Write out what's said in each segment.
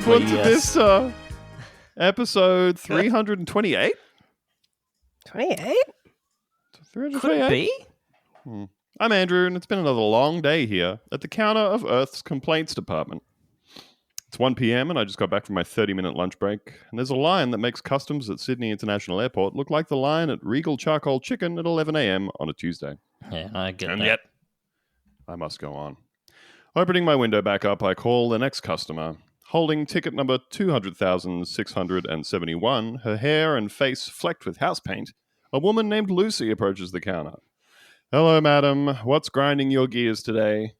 Buongiorno Vista, episode 328. 28? 328? Could it be? I'm Andrew, and it's been another long day here at the counter of Earth's complaints department. It's 1 p.m. and I just got back from my 30-minute lunch break, and there's a line that makes customs at Sydney International Airport look like the line at Regal Charcoal Chicken at 11 a.m. on a Tuesday. Yeah, I get And that. yet, I must go on. Opening my window back up, I call the next customer. Holding ticket number 200,671, her hair and face flecked with house paint, a woman named Lucy approaches the counter. Hello, madam. What's grinding your gears today?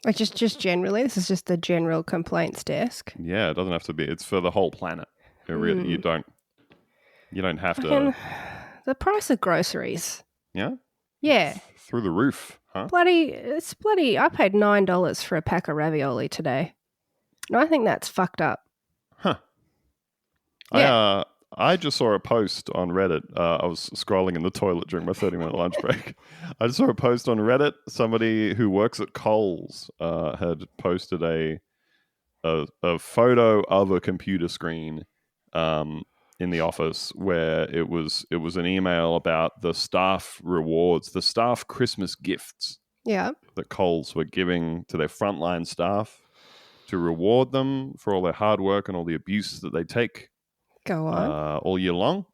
Like just generally, this is just the general complaints desk. Yeah, it doesn't have to be. It's for the whole planet. You don't have to. Fucking the price of groceries. Yeah? Yeah. Through the roof, huh? It's bloody. I paid $9 for a pack of ravioli today. And I think that's fucked up. Huh. Yeah. I just saw a post on Reddit. I was scrolling in the toilet during my 30-minute lunch break. I just saw a post on Reddit. Somebody who works at Coles had posted a photo of a computer screen in the office where it was an email about the staff rewards, the staff Christmas gifts Yeah. that Coles were giving to their frontline staff to reward them for all their hard work and all the abuse that they take. Go on. All year long.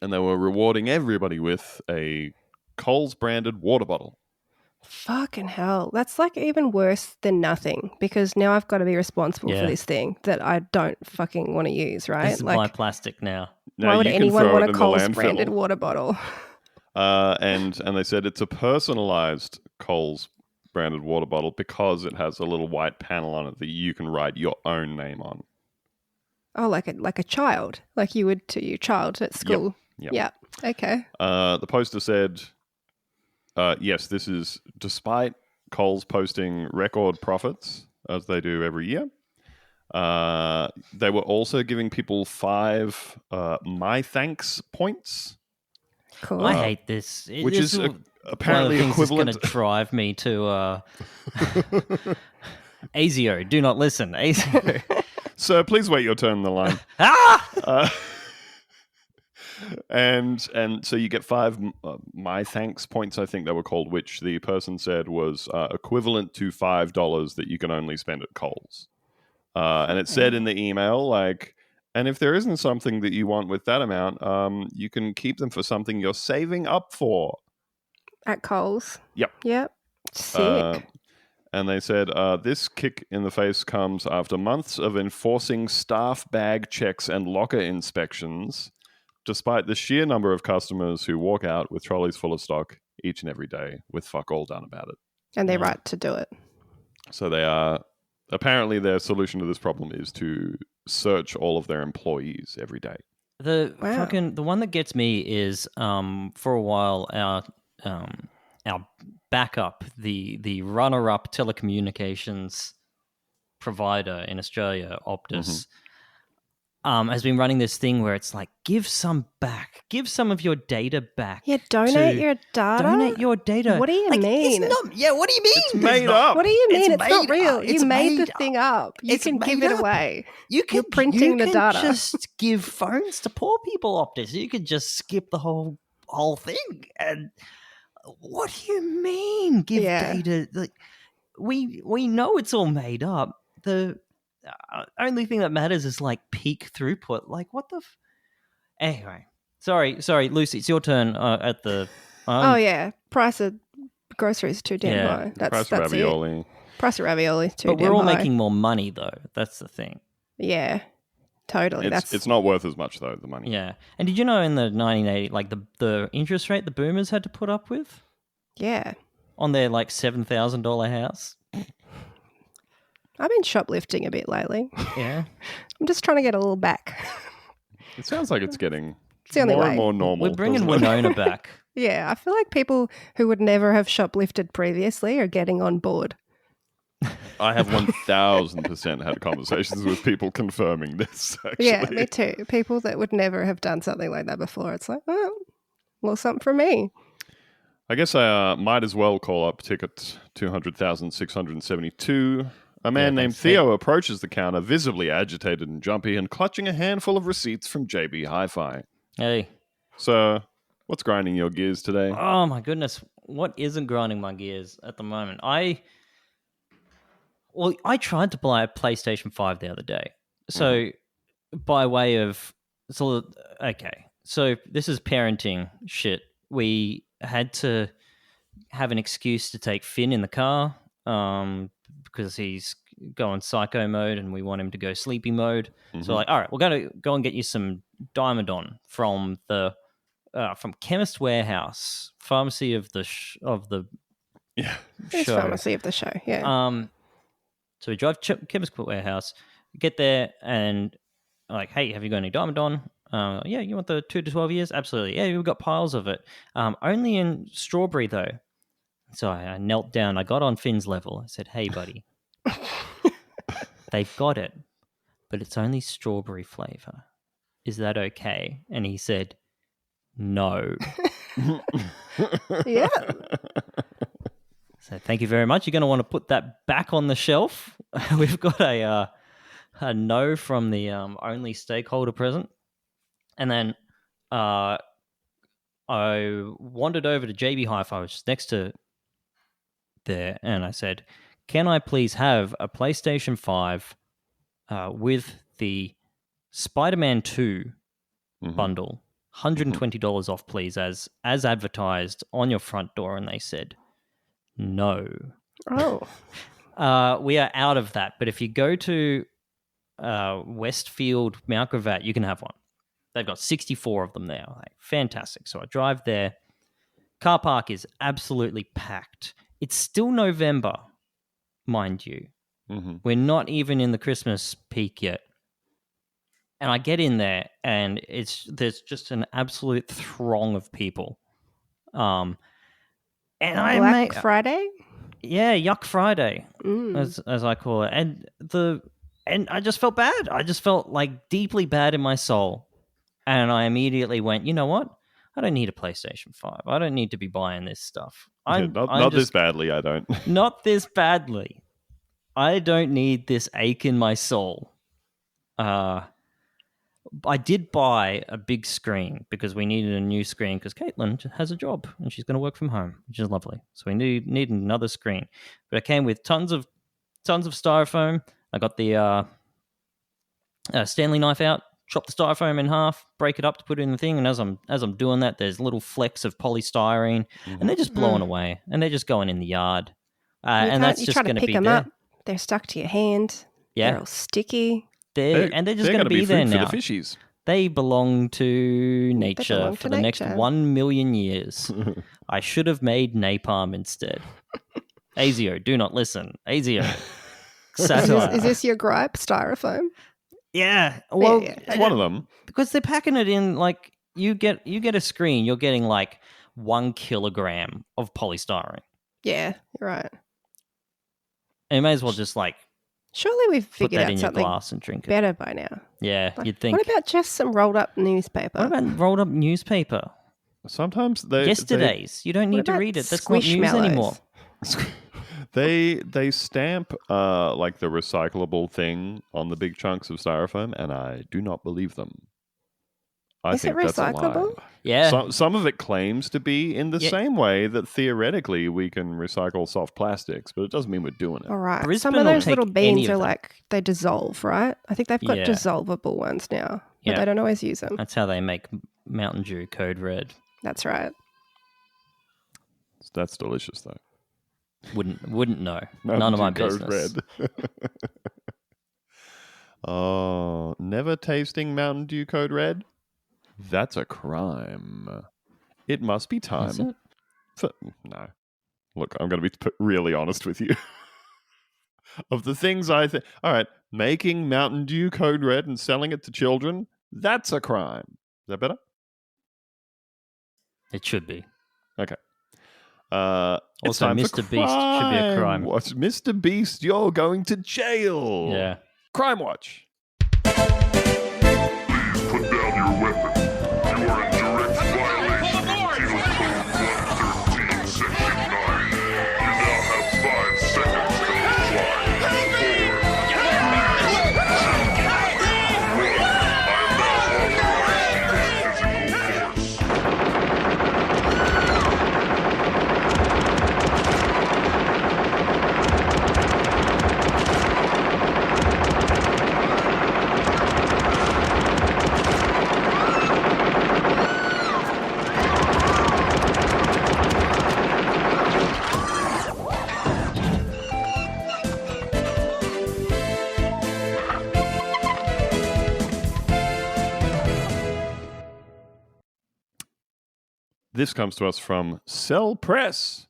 And they were rewarding everybody with a Coles branded water bottle. Fucking hell. That's like even worse than nothing because now I've got to be responsible for this thing that I don't fucking want to use, right? This is like, my plastic now. Why would anyone want a Coles branded water bottle? And they said it's a personalized Coles branded water bottle because it has a little white panel on it that you can write your own name on. Oh, like a child, like you would to your child at school. Yep. Yeah. Okay. The poster said, yes, this is despite Coles posting record profits, as they do every year. They were also giving people 5 My Thanks points. Cool. I hate this. Which is apparently one of the things equivalent. that's going to drive me to ASIO. Do not listen. ASIO. Sir, please wait your turn in the line. And so you get 5 My Thanks points, I think they were called, which the person said was equivalent to $5 that you can only spend at Coles. And it said in the email, like, and if there isn't something that you want with that amount, you can keep them for something you're saving up for. At Coles. Yep. Sick. And they said, this kick in the face comes after months of enforcing staff bag checks and locker inspections, despite the sheer number of customers who walk out with trolleys full of stock each and every day with fuck all done about it. And they're right to do it. So they are, apparently their solution to this problem is to search all of their employees every day. The one that gets me is for a while our backup, the runner-up telecommunications provider in Australia, Optus, has been running this thing where it's like, give some back, give some of your data back. Yeah, donate your data. Donate your data. What do you mean? It's not, what do you mean? It's made up. What do you mean? It's not real. It's You made the made thing up. You can give it away. You're printing the data. Just give phones to poor people, Optus. You could just skip the whole thing. And what do you mean? Give data? Like, we know it's all made up. The only thing that matters is like peak throughput. Like, what the? Anyway, sorry, Lucy. It's your turn at the. Oh yeah, price of groceries too damn high. That's ravioli. It. Price of ravioli too. But we're all making more money though. That's the thing. Yeah, totally. It's not worth as much though. The money. Yeah, and did you know in the 1980, like the interest rate the boomers had to put up with? Yeah. On their like $7,000 house. I've been shoplifting a bit lately. Yeah. I'm just trying to get a little back. It sounds like it's getting the only more way. and more normal. We're bringing Winona back. Yeah, I feel like people who would never have shoplifted previously are getting on board. I have 1,000% had conversations with people confirming this, actually. Yeah, me too. People that would never have done something like that before. It's like, oh, well, something for me. I guess I might as well call up ticket 200,672 A man named thanks. Theo approaches the counter, visibly agitated and jumpy, and clutching a handful of receipts from JB Hi-Fi. Hey. So, what's grinding your gears today? Oh my goodness. What isn't grinding my gears at the moment? I tried to buy a PlayStation 5 the other day. So by way of so this is parenting shit. We had to have an excuse to take Finn in the car because he's going psycho mode and we want him to go sleepy mode. So like, all right, we're going to go and get you some Diamondon from the from Chemist Warehouse, pharmacy of the It's show. pharmacy of the show, yeah. So we drive Chemist Warehouse, get there, and like, hey, have you got any Diamondon? Yeah, you want the 2 to 12 years? Absolutely. Yeah, we've got piles of it. Only in strawberry though. So I knelt down. I got on Finn's level. I said, hey, buddy, they've got it, but it's only strawberry flavor. Is that okay? And he said, no. Yeah. So thank you very much. You're going to want to put that back on the shelf. We've got a no from the only stakeholder present. And then I wandered over to JB Hi-Fi, which is next to there, and I said, can I please have a PlayStation 5 with the Spider-Man 2 bundle, $120 off, please, as advertised on your front door? And they said, no. Oh. We are out of that. But if you go to Westfield, Mount Gravatt, you can have one. They've got 64 of them there. Like, fantastic. So I drive there. Car park is absolutely packed. It's still November, mind you. We're not even in the Christmas peak yet. And I get in there, and there's just an absolute throng of people. And Black Friday? Yeah, Yuck Friday, as I call it. And I just felt bad. I just felt like deeply bad in my soul. And I immediately went, you know what? I don't need a PlayStation 5. I don't need to be buying this stuff. Not this badly, I don't. Not this badly. I don't need this ache in my soul. I did buy a big screen because we needed a new screen because Caitlin has a job and she's going to work from home, which is lovely. So we need another screen. But it came with tons of styrofoam. I got the Stanley knife out, chop the styrofoam in half, break it up to put it in the thing. And as I'm doing that, there's little flecks of polystyrene, and they're just blowing away, and they're just going in the yard. And that's just going to be there. Up. They're stuck to your hand. Yeah, they're all sticky. They're just going to be there now. For the fishies. They belong to nature for the next 1 million years. I should have made napalm instead. ASIO, do not listen. ASIO. Satire. Is this your gripe, styrofoam? Yeah. Well, it's one of them. Because they're packing it in like you get a screen, you're getting like 1 kilogram of polystyrene. Yeah, you're right. And you may as well just like surely we've figured out something glass and drink it. Better by now. Yeah, you'd think. What about just some rolled up newspaper? What about rolled up newspaper? Sometimes you don't need to read it. That's not news anymore. They stamp like the recyclable thing on the big chunks of styrofoam, and I do not believe them. I Is think it that's a recyclable? lie. Yeah. Some of it claims to be in the same way that theoretically we can recycle soft plastics, but it doesn't mean we're doing it. All right. Brisbane some of those will little take beans any are of them. like, they dissolve, right? I think they've got dissolvable ones now, but they don't always use them. That's how they make Mountain Dew Code Red. That's right. That's delicious, though. Wouldn't know. Mountain None of my Dew Code business. Red. Oh, never tasting Mountain Dew Code Red? That's a crime. It must be time. Is it? No. Look, I'm going to be really honest with you. Of the things I think... All right, making Mountain Dew Code Red and selling it to children, that's a crime. Is that better? It should be. Okay. Also, Mr. Beast should be a crime. Watch Mr. Beast, you're going to jail. Yeah. Crime Watch. Put down your weapon. You are in direct violation of Penal Code 113, Section 9. You now have 5 seconds to comply. This comes to us from Cell Press.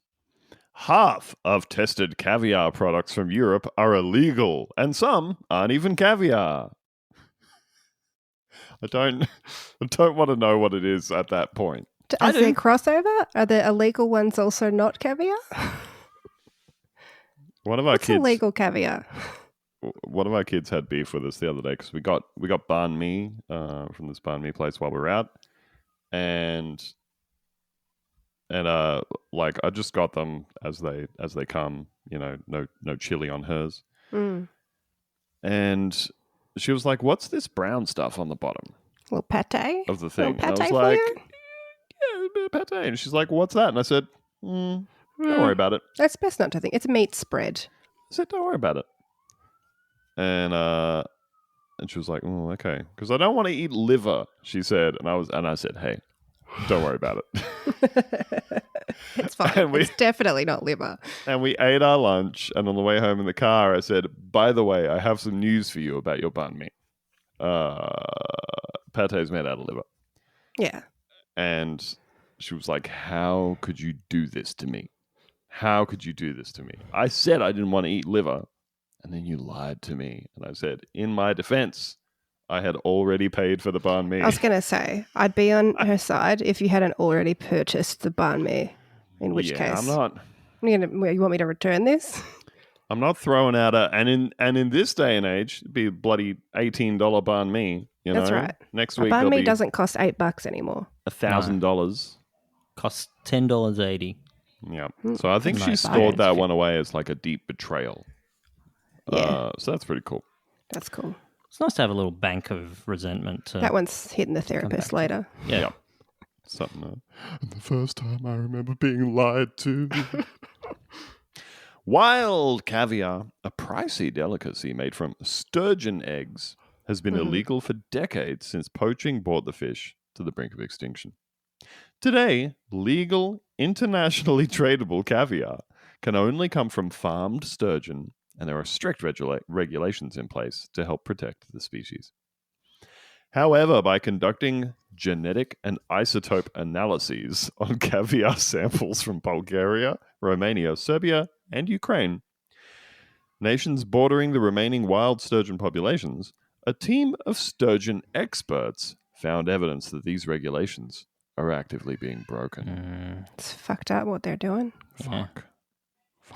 Half of tested caviar products from Europe are illegal, and some aren't even caviar. I don't want to know what it is at that point. Is there crossover? Are the illegal ones also not caviar? One of our What's kids, illegal caviar? one of our kids had beef with us the other day because we got banh mi from this banh mi place while we were out, and like I just got them as they come, you know, no chili on hers, and she was like, "What's this brown stuff on the bottom?" A little pate of the thing. Pate And I was for like, you? "Yeah, a bit of pate." And she's like, "What's that?" And I said, "Don't worry about it." That's best not to think. It's a meat spread. I said, "Don't worry about it." And she was like, "Oh, okay," because I don't want to eat liver. She said, and I said, "Hey, don't worry about it." It's fine. And It's definitely not liver. And we ate our lunch, and on the way home in the car, I said, "By the way, I have some news for you about your banh mi. Pate is made out of liver." Yeah. And she was like, "How could you do this to me? How could you do this to me? I said I didn't want to eat liver, and then you lied to me." And I said, in my defense, I had already paid for the banh mi. I was going to say, I'd be on her side if you hadn't already purchased the banh mi, in which case. I'm not. You want me to return this? I'm not throwing out and in this day and age, it'd be a bloody $18 banh mi. You know? That's right. Next A week, banh there'll mi be doesn't cost $8 anymore. $1,000. Costs $10.80. Yeah. So I think she Nice. stored that one away as like a deep betrayal. Yeah. So that's pretty cool. That's cool. It's nice to have a little bank of resentment. That one's hitting the therapist later. Yeah. Something. And the first time I remember being lied to. Wild caviar, a pricey delicacy made from sturgeon eggs, has been illegal for decades since poaching brought the fish to the brink of extinction. Today, legal, internationally tradable caviar can only come from farmed sturgeon, and there are strict regulations in place to help protect the species. However, by conducting genetic and isotope analyses on caviar samples from Bulgaria, Romania, Serbia, and Ukraine, nations bordering the remaining wild sturgeon populations, a team of sturgeon experts found evidence that these regulations are actively being broken. It's fucked up what they're doing. Fuck.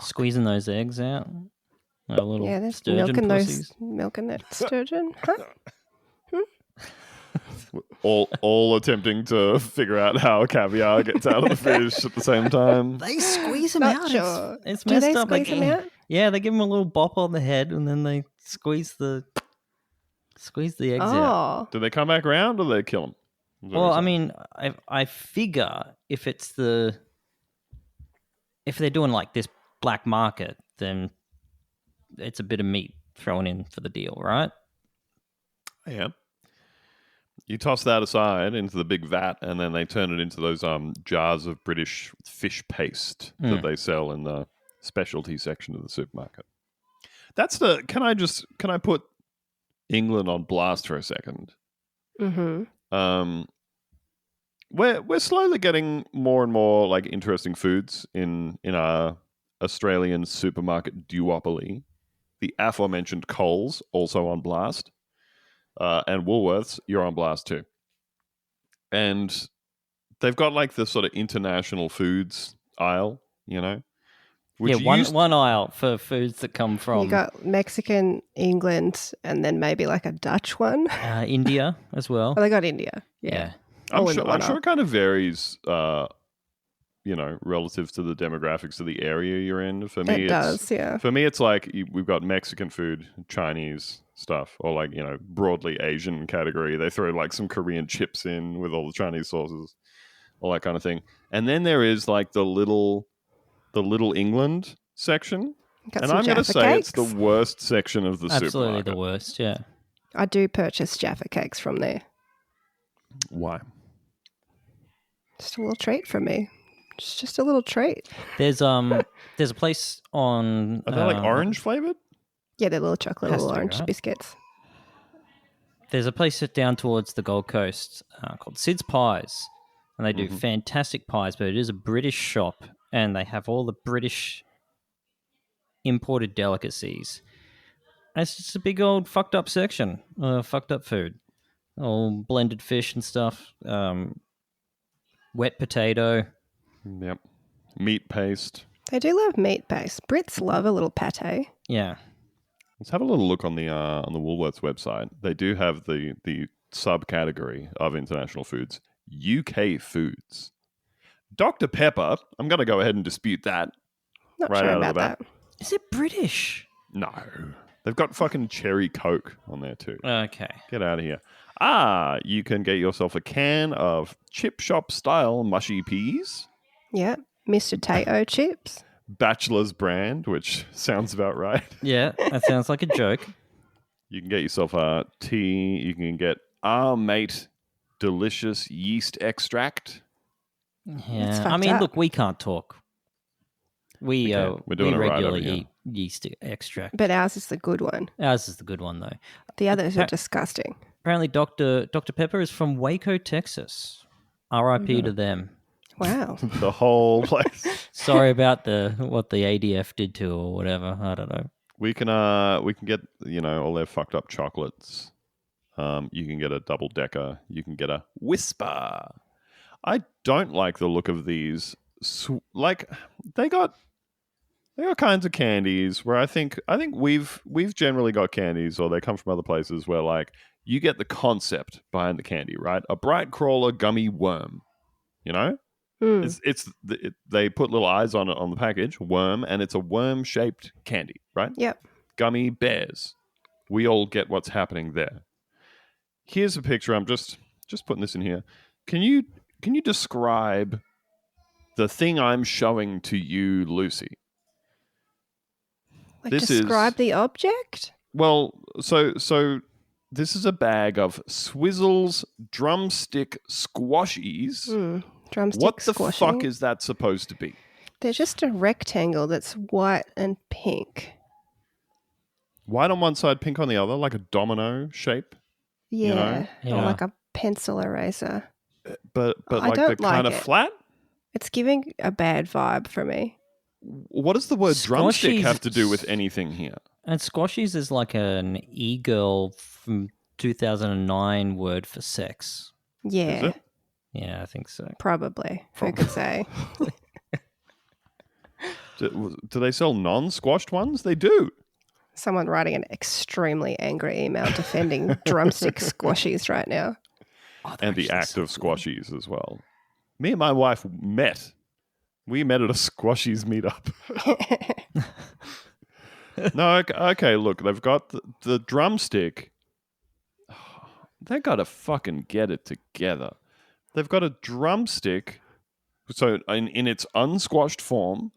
Squeezing those eggs out. Like little Yeah, they're sturgeon pussies. milking that sturgeon. Huh? All attempting to figure out how caviar gets out of the fish at the same time. They squeeze them Not out. sure. It's Do messed they up. squeeze them out? Yeah, they give them a little bop on the head, and then they squeeze the eggs out. Oh. Do they come back around or do they kill them? Well, I mean, I figure if they're doing like this black market, then it's a bit of meat thrown in for the deal, right? Yeah. You toss that aside into the big vat, and then they turn it into those jars of British fish paste that they sell in the specialty section of the supermarket. That's the. Can I put England on blast for a second? Mm-hmm. We're slowly getting more and more like interesting foods in our Australian supermarket duopoly. The aforementioned Coles also on blast, and Woolworths, you're on blast too. And they've got like the sort of international foods aisle, you know. One aisle for foods that come from You got Mexican, England, and then maybe like a Dutch one. India as well. Oh, they got India. Yeah. I'm sure it kind of varies, relative to the demographics of the area you're in. For me, It does, yeah. For me, it's like we've got Mexican food, Chinese stuff, or like, broadly Asian category. They throw like some Korean chips in with all the Chinese sauces, all that kind of thing. And then there is like the little England section. Got And some I'm going to Jaffa say cakes. it's the worst section of the Absolutely supermarket. the worst, yeah. I do purchase Jaffa cakes from there. Why? Just a little treat for me. Just a little treat. There's a place on Are they like orange flavored? Yeah, they're little chocolate, Has little to be, orange right? biscuits. There's a place down towards the Gold Coast called Sid's Pies, and they do fantastic pies, but it is a British shop, and they have all the British imported delicacies. And it's just a big old fucked up section, fucked up food. All blended fish and stuff, wet potato. Yep. Meat paste. They do love meat base. Brits love a little pate. Yeah. Let's have a little look on the Woolworths website. They do have the subcategory of international foods, UK foods. Dr. Pepper, I'm going to go ahead and dispute that. Not right sure out of about the bat. that. Is it British? No. They've got fucking cherry Coke on there too. Okay. Get out of here. You can get yourself a can of chip shop style mushy peas. Yeah. Mr. Teo chips. Bachelor's brand, which sounds about right. Yeah, that sounds like a joke. You can get yourself a tea. You can get Our Mate delicious yeast extract. Yeah. fucked up. Look, we can't talk. We We're doing it right over regularly here. eat yeast extract. But ours is the good one. Ours is the good one, though. The others are disgusting. Apparently, Dr. Pepper is from Waco, Texas. R.I.P. to them. Wow. The whole place. Sorry about what the ADF did to or whatever. I don't know. We can get all their fucked up chocolates. You can get a double decker. You can get a Whisper. I don't like the look of these. They got kinds of candies where I think we've generally got candies, or they come from other places where like you get the concept behind the candy, right? A bright crawler gummy worm, you know. They put little eyes on it on the package, worm, and it's a worm shaped candy, right? Yep. Gummy bears. We all get what's happening there. Here's a picture. I'm just putting this in here. Can you describe the thing I'm showing to you, Lucy? Like This describe is- the object? Well, so this is a bag of Swizzles drumstick squashies. Drumstick What the squashy. fuck is that supposed to be? They're just a rectangle that's white and pink. White on one side, pink on the other, like a domino shape. Yeah. know? Yeah. Or like a pencil eraser. But I like don't they're kind like of it. flat. It's giving a bad vibe for me. What does the word drumstick Squashies- have to do with anything here? And squashies is like an e-girl from 2009 word for sex. Yeah. Is it? Yeah, I think so. Probably. Who could say? Do they sell non-squashed ones? They do. Someone writing an extremely angry email defending drumstick squashies right now. And the act of squashies as well. Me and my wife met. We met at a squashies meetup. No, okay, look, they've got the drumstick. They got to fucking get it together. They've got a drumstick, so in its unsquashed form,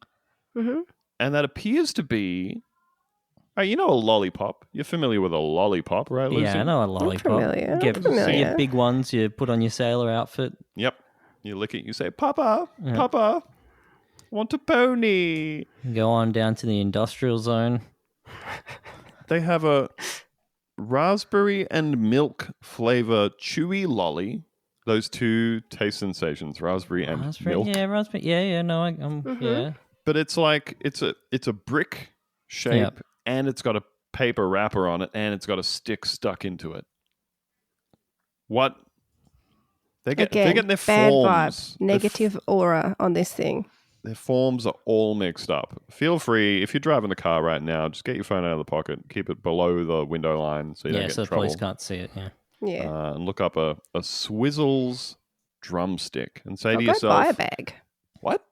Mm-hmm. and that appears to be... Hey, you know a lollipop. You're familiar with a lollipop, right, Lucy? Yeah, I know a lollipop. familiar, I'm Get familiar. your big ones you put on your sailor outfit. Yep. You lick it, you say, Papa, Papa, want a pony. Go on down to the industrial zone. They have a raspberry and milk flavor chewy lolly. Those two taste sensations, raspberry and milk. Yeah, raspberry. Yeah, no, yeah. But it's like it's a brick shape, Yep. and it's got a paper wrapper on it, and it's got a stick stuck into it. What? They're getting their bad forms. vibe, negative aura on this thing. Their forms are all mixed up. Feel free, if you're driving the car right now, just get your phone out of the pocket, keep it below the window line so you don't Yeah, get so in the trouble. police can't see it. Yeah. Yeah. And look up a Swizzles drumstick and say I'll to go yourself, buy a bag. what?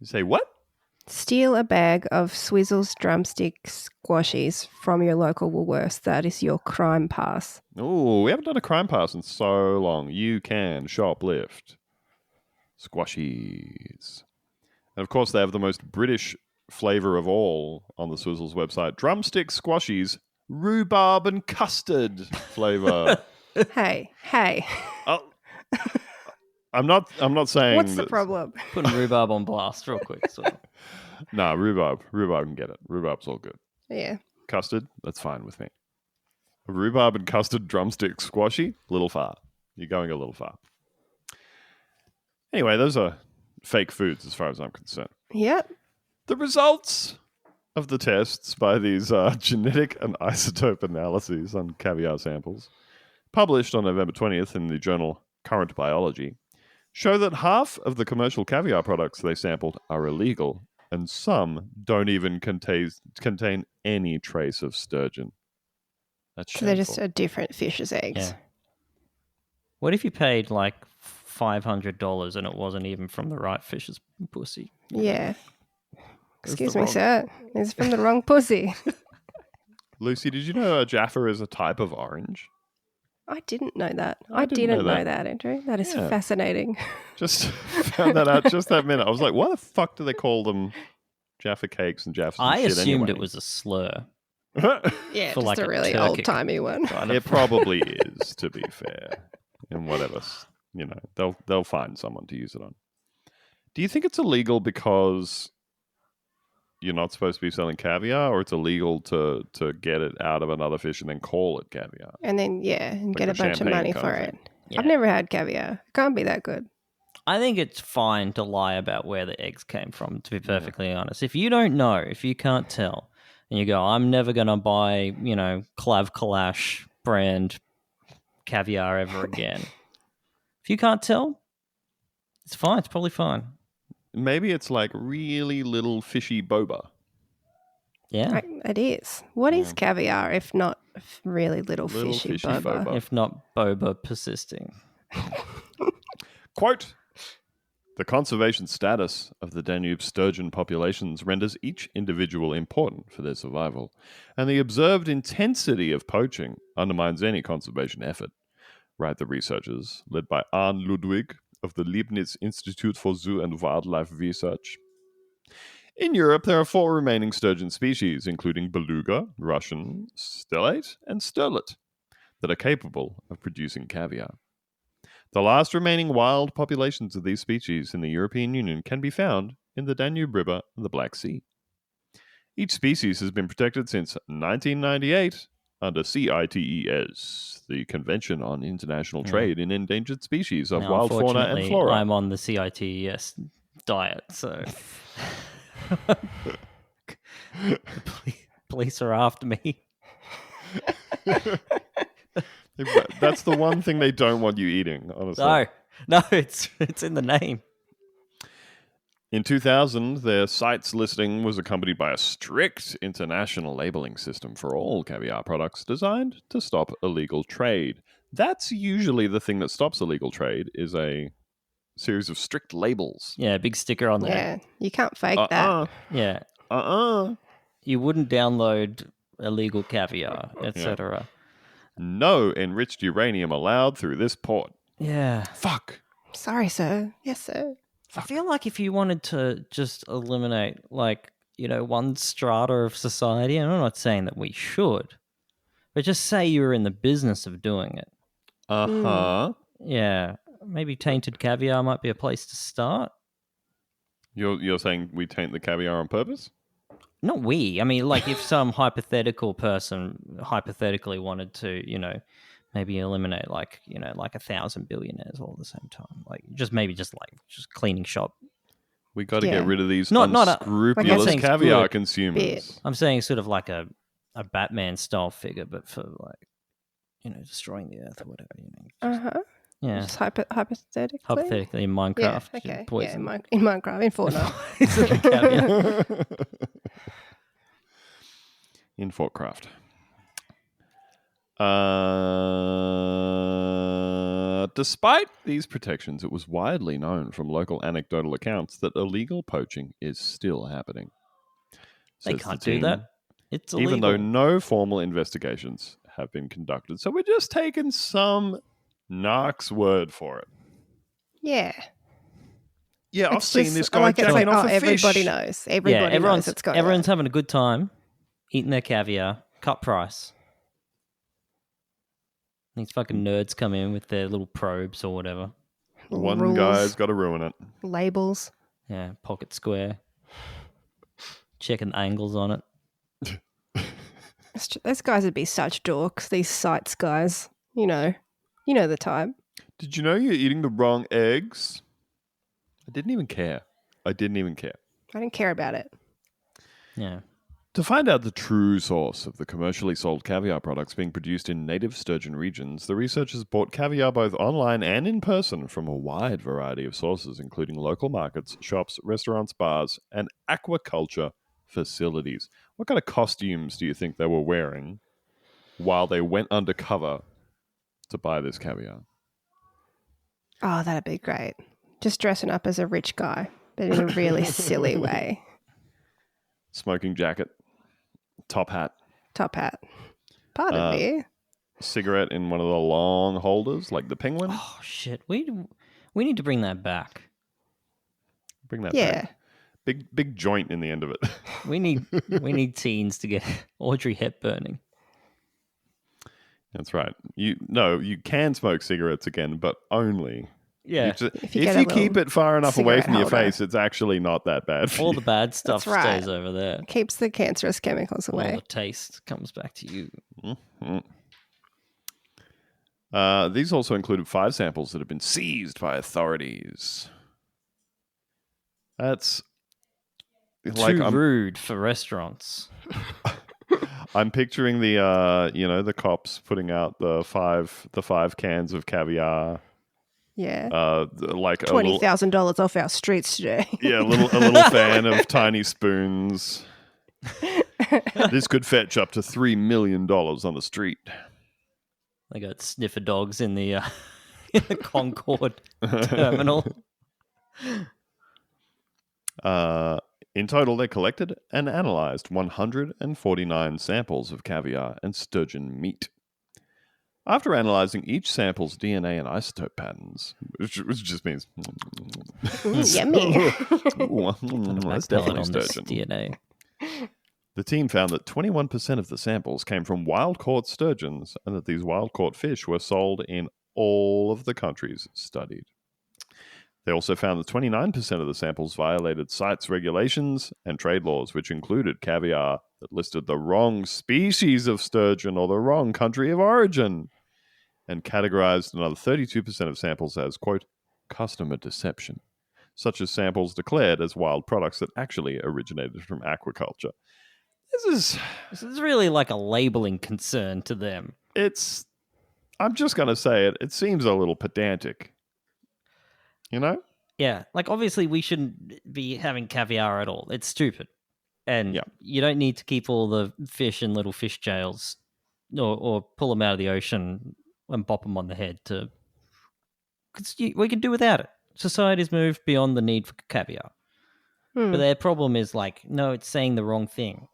You say, what? Steal a bag of Swizzles drumstick squashies from your local Woolworths. That is your crime pass. Oh, we haven't done a crime pass in so long. You can shoplift squashies. And of course, they have the most British flavor of all on the Swizzles website. Drumstick squashies, rhubarb and custard flavor. Hey. Oh, I'm not saying What's the that- problem? Putting rhubarb on blast real quick. So. Nah, rhubarb can get it. Rhubarb's all good. Yeah. Custard, that's fine with me. A rhubarb and custard drumstick squashy, little far. You're going a little far. Anyway, those are fake foods as far as I'm concerned. Yep. The results of the tests by these genetic and isotope analyses on caviar samples, published on November 20th in the journal Current Biology, show that half of the commercial caviar products they sampled are illegal, and some don't even contain any trace of sturgeon. That's So shameful. they're just a different fish's eggs. Yeah. What if you paid like $500 and it wasn't even from the right fish's pussy? Yeah. It's Excuse the me, wrong- sir. It's from the wrong pussy. Lucy, did you know a Jaffa is a type of orange? I didn't know that. I I didn't didn't know know that. that, Andrew. That is Yeah. fascinating. Just found that out just that minute. I was like, why the fuck do they call them Jaffa cakes and Jaffas and I shit assumed anyway? it was a slur. Yeah, For just like a a really Turkic old-timey one. kind It of. probably is, to be fair. And whatever, they'll find someone to use it on. Do you think it's illegal because you're not supposed to be selling caviar, or it's illegal to get it out of another fish and then call it caviar? And then, and Like get a a bunch of champagne money kind for of it. thing. Yeah. I've never had caviar. It can't be that good. I think it's fine to lie about where the eggs came from, to be perfectly honest. If you don't know, if you can't tell, and you go, I'm never going to buy, Clav Kalash brand caviar ever again. If you can't tell, it's fine. It's probably fine. Maybe it's like really little fishy boba. Yeah. It is. What is caviar if not really little fishy boba? If not boba persisting. Quote, the conservation status of the Danube sturgeon populations renders each individual important for their survival, and the observed intensity of poaching undermines any conservation effort, write the researchers, led by Arne Ludwig of the Leibniz Institute for Zoo and Wildlife Research. In Europe, there are 4 remaining sturgeon species, including beluga, Russian, stellate, and sterlet, that are capable of producing caviar. The last remaining wild populations of these species in the European Union can be found in the Danube River and the Black Sea. Each species has been protected since 1998 under CITES, the Convention on International Trade in Endangered Species of Now, Wild Fauna and unfortunately, Flora. I'm on the CITES diet, so the police are after me. That's the one thing they don't want you eating, honestly. No, it's in the name. In 2000, their site's listing was accompanied by a strict international labeling system for all caviar products designed to stop illegal trade. That's usually the thing that stops illegal trade, is a series of strict labels. Yeah, big sticker on there. Yeah, you can't fake that. Yeah. You wouldn't download illegal caviar, etc. No enriched uranium allowed through this port. Yeah. Fuck. Sorry, sir. Yes, sir. I feel like if you wanted to just eliminate, one strata of society, and I'm not saying that we should, but just say you were in the business of doing it. Uh-huh. Yeah. Maybe tainted caviar might be a place to start. You're saying we taint the caviar on purpose? Not we. I mean, if some hypothetical person hypothetically wanted to, maybe eliminate 1,000 billionaires all at the same time. Just cleaning shop. We got to get rid of these Not unscrupulous like caviar good consumers. bit. I'm saying sort of like a Batman style figure, but for destroying the earth or whatever. Uh-huh. Yeah. Just hypothetically? Hypothetically in Minecraft. Yeah, okay. Poison. Yeah, in Minecraft, in Fortnite. Caviar. In Fortcraft. Despite these protections, it was widely known from local anecdotal accounts that illegal poaching is still happening. They Says can't the do team, that. It's illegal. even though no formal investigations have been conducted. So we're just taking some narc's word for it. Yeah. Yeah, I've It's seen just this guy like, it's jacking like, off a everybody fish. knows. Everybody knows what's going everyone's on. having a good time, eating their caviar, cut price. These fucking nerds come in with their little probes or whatever. One Rules, guy's got to ruin it. labels. Yeah, pocket square. Checking the angles on it. Those guys would be such dorks, these sites guys. You know the type. Did you know you're eating the wrong eggs? I didn't even care. I didn't care about it. Yeah. To find out the true source of the commercially sold caviar products being produced in native sturgeon regions, the researchers bought caviar both online and in person from a wide variety of sources, including local markets, shops, restaurants, bars, and aquaculture facilities. What kind of costumes do you think they were wearing while they went undercover to buy this caviar? Oh, that'd be great. Just dressing up as a rich guy, but in a really silly way. Smoking jacket, top hat, Top hat. Pardon me. cigarette in one of the long holders, like the penguin. Oh shit. We need to bring that back. Bring that Yeah. back. Big joint in the end of it. We need teens to get Audrey Hepburning. That's right. You can smoke cigarettes again, but only. Yeah. If you keep it far enough away from your face, it's actually not that bad for All you. the bad stuff That's right. stays over there. Keeps the cancerous chemicals All away. the taste comes back to you. Mm-hmm. These also included 5 samples that have been seized by authorities. That's Too rude for restaurants. I'm picturing the cops putting out the five cans of caviar. Yeah. Like $20,000 off our streets today. Yeah, a little fan of tiny spoons. This could fetch up to $3 million on the street. They got sniffer dogs in the Concorde terminal. In total, they collected and analyzed 149 samples of caviar and sturgeon meat. After analyzing each sample's DNA and isotope patterns, which just means Yummy. that's definitely sturgeon. DNA. The team found that 21% of the samples came from wild-caught sturgeons and that these wild-caught fish were sold in all of the countries studied. They also found that 29% of the samples violated CITES regulations and trade laws, which included caviar that listed the wrong species of sturgeon or the wrong country of origin, and categorized another 32% of samples as, quote, customer deception, such as samples declared as wild products that actually originated from aquaculture. This is really like a labeling concern to them. I'm just going to say it seems a little pedantic. You know? Yeah, like obviously we shouldn't be having caviar at all. It's stupid. And you don't need to keep all the fish in little fish jails or pull them out of the ocean and bop them on the head because we can do without it. Society's moved beyond the need for caviar. But their problem is no, it's saying the wrong thing.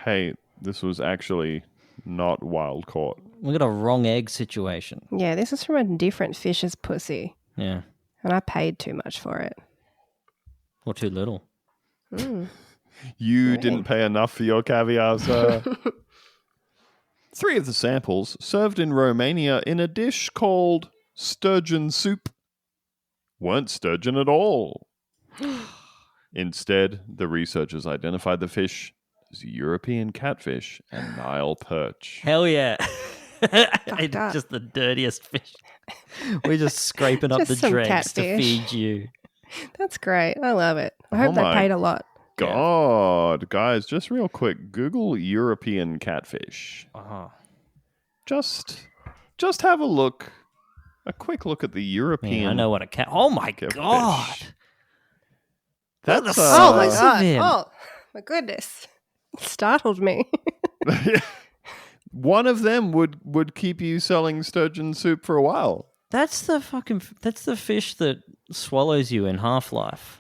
Hey, this was actually not wild caught. We got a wrong egg situation. Yeah, this is from a different fish's pussy. Yeah. And I paid too much for it. Or too little. You didn't pay enough for your caviar, sir. 3 of the samples served in Romania in a dish called sturgeon soup weren't sturgeon at all. Instead, the researchers identified the fish as European catfish and Nile perch. Hell yeah. It's just the dirtiest fish. We're just scraping up the dregs to feed you. That's great. I love it. I hope they paid a lot. God, guys, just real quick, Google European catfish. Just have a look. A quick look at the European. I know what a cat. Oh my god! That's oh my god! Oh my goodness! Startled me. One of them would keep you selling sturgeon soup for a while. That's the fish that swallows you in Half-Life.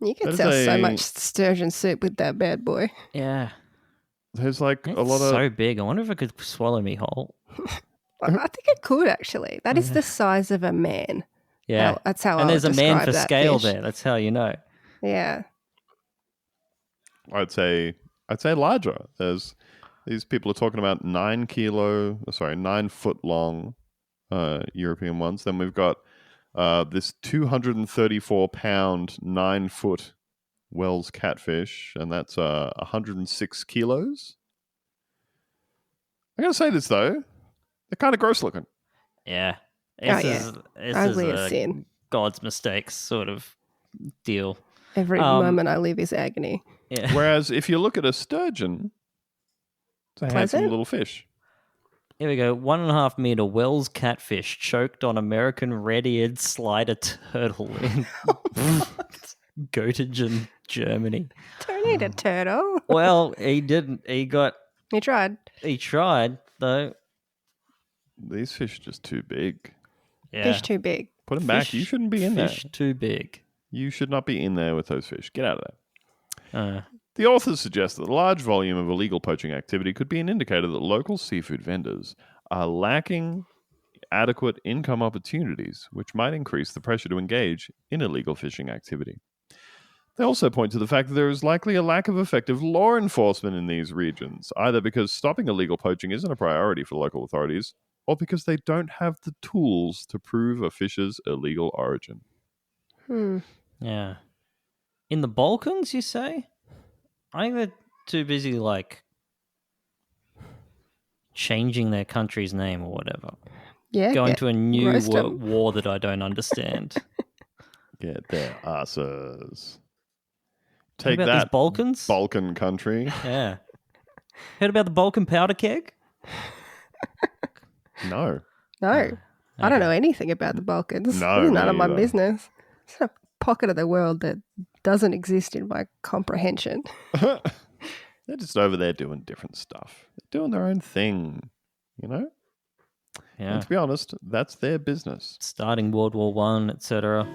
You can sell so much sturgeon soup with that bad boy. Yeah. There's a lot of... so big. I wonder if it could swallow me whole. I think it could, actually. That is the size of a man. Yeah. That's how and I there's would a man for describe scale fish. there. That's how you know. Yeah. I'd say larger. There's these people are talking about 9 foot long European ones. Then we've got this 234 pound 9 foot Wells catfish, and that's 106 kilos. I gotta say this though, they're kind of gross looking. Yeah. Ugly as sin. God's mistakes sort of deal. Every moment I live is agony. Yeah. Whereas if you look at a sturgeon, it's a handsome Pleasant? little fish. Here we go. 1.5 meter Wells catfish choked on American red-eared slider turtle in Göttingen, Germany. Don't eat a turtle. Well, he didn't. He tried. He tried though. These fish are just too big. Yeah. Fish too big. Put them back. You shouldn't be in there. Fish too big. You should not be in there with those fish. Get out of there. The authors suggest that the large volume of illegal poaching activity could be an indicator that local seafood vendors are lacking adequate income opportunities, which might increase the pressure to engage in illegal fishing activity. They also point to the fact that there is likely a lack of effective law enforcement in these regions, either because stopping illegal poaching isn't a priority for local authorities, or because they don't have the tools to prove a fish's illegal origin. Yeah. In the Balkans, you say? I think they're too busy, like, changing their country's name or whatever. Yeah. Going to a new roast 'em. war that I don't understand. Get their asses. Heard Take about that, these Balkans? Balkan country. Yeah. Heard about the Balkan powder keg? No. No. I don't know anything about the Balkans. No, It's none me of my either. business. It's a pocket of the world that doesn't exist in my comprehension. They're just over there doing different stuff. They're doing their own thing, you know? Yeah. And to be honest, that's their business. Starting World War One, etc.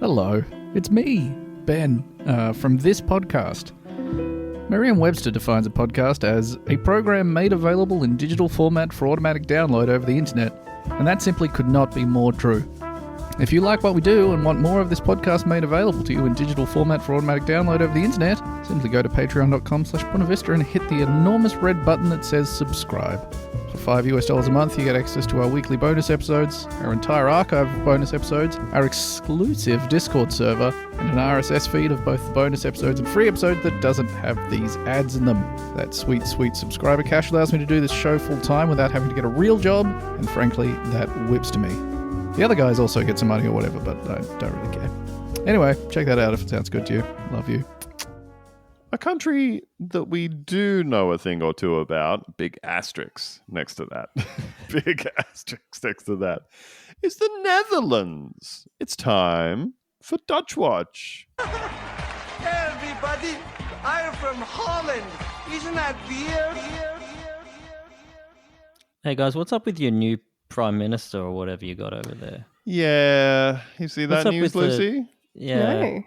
Hello, it's me, Ben, from this podcast. Merriam-Webster defines a podcast as a program made available in digital format for automatic download over the internet, and that simply could not be more true. If you like what we do and want more of this podcast made available to you in digital format for automatic download over the internet, simply go to patreon.com/buenavista and hit the enormous red button that says subscribe. For $5 a month, you get access to our weekly bonus episodes, our entire archive of bonus episodes, our exclusive Discord server, and an RSS feed of both the bonus episodes and free episodes that doesn't have these ads in them. That sweet, sweet subscriber cash allows me to do this show full time without having to get a real job, and frankly, that whips to me. The other guys also get some money or whatever, but I don't really care. Anyway, check that out if it sounds good to you. Love you. A country that we do know a thing or two about, big asterisks next to that, big asterisks next to that, is the Netherlands. It's time for Dutch Watch. Hey everybody, I'm from Holland. Isn't that beer? Hey guys, what's up with your new Prime Minister or whatever you got over there? Yeah, you see What's that up news, with the- Lucy? Yeah. No.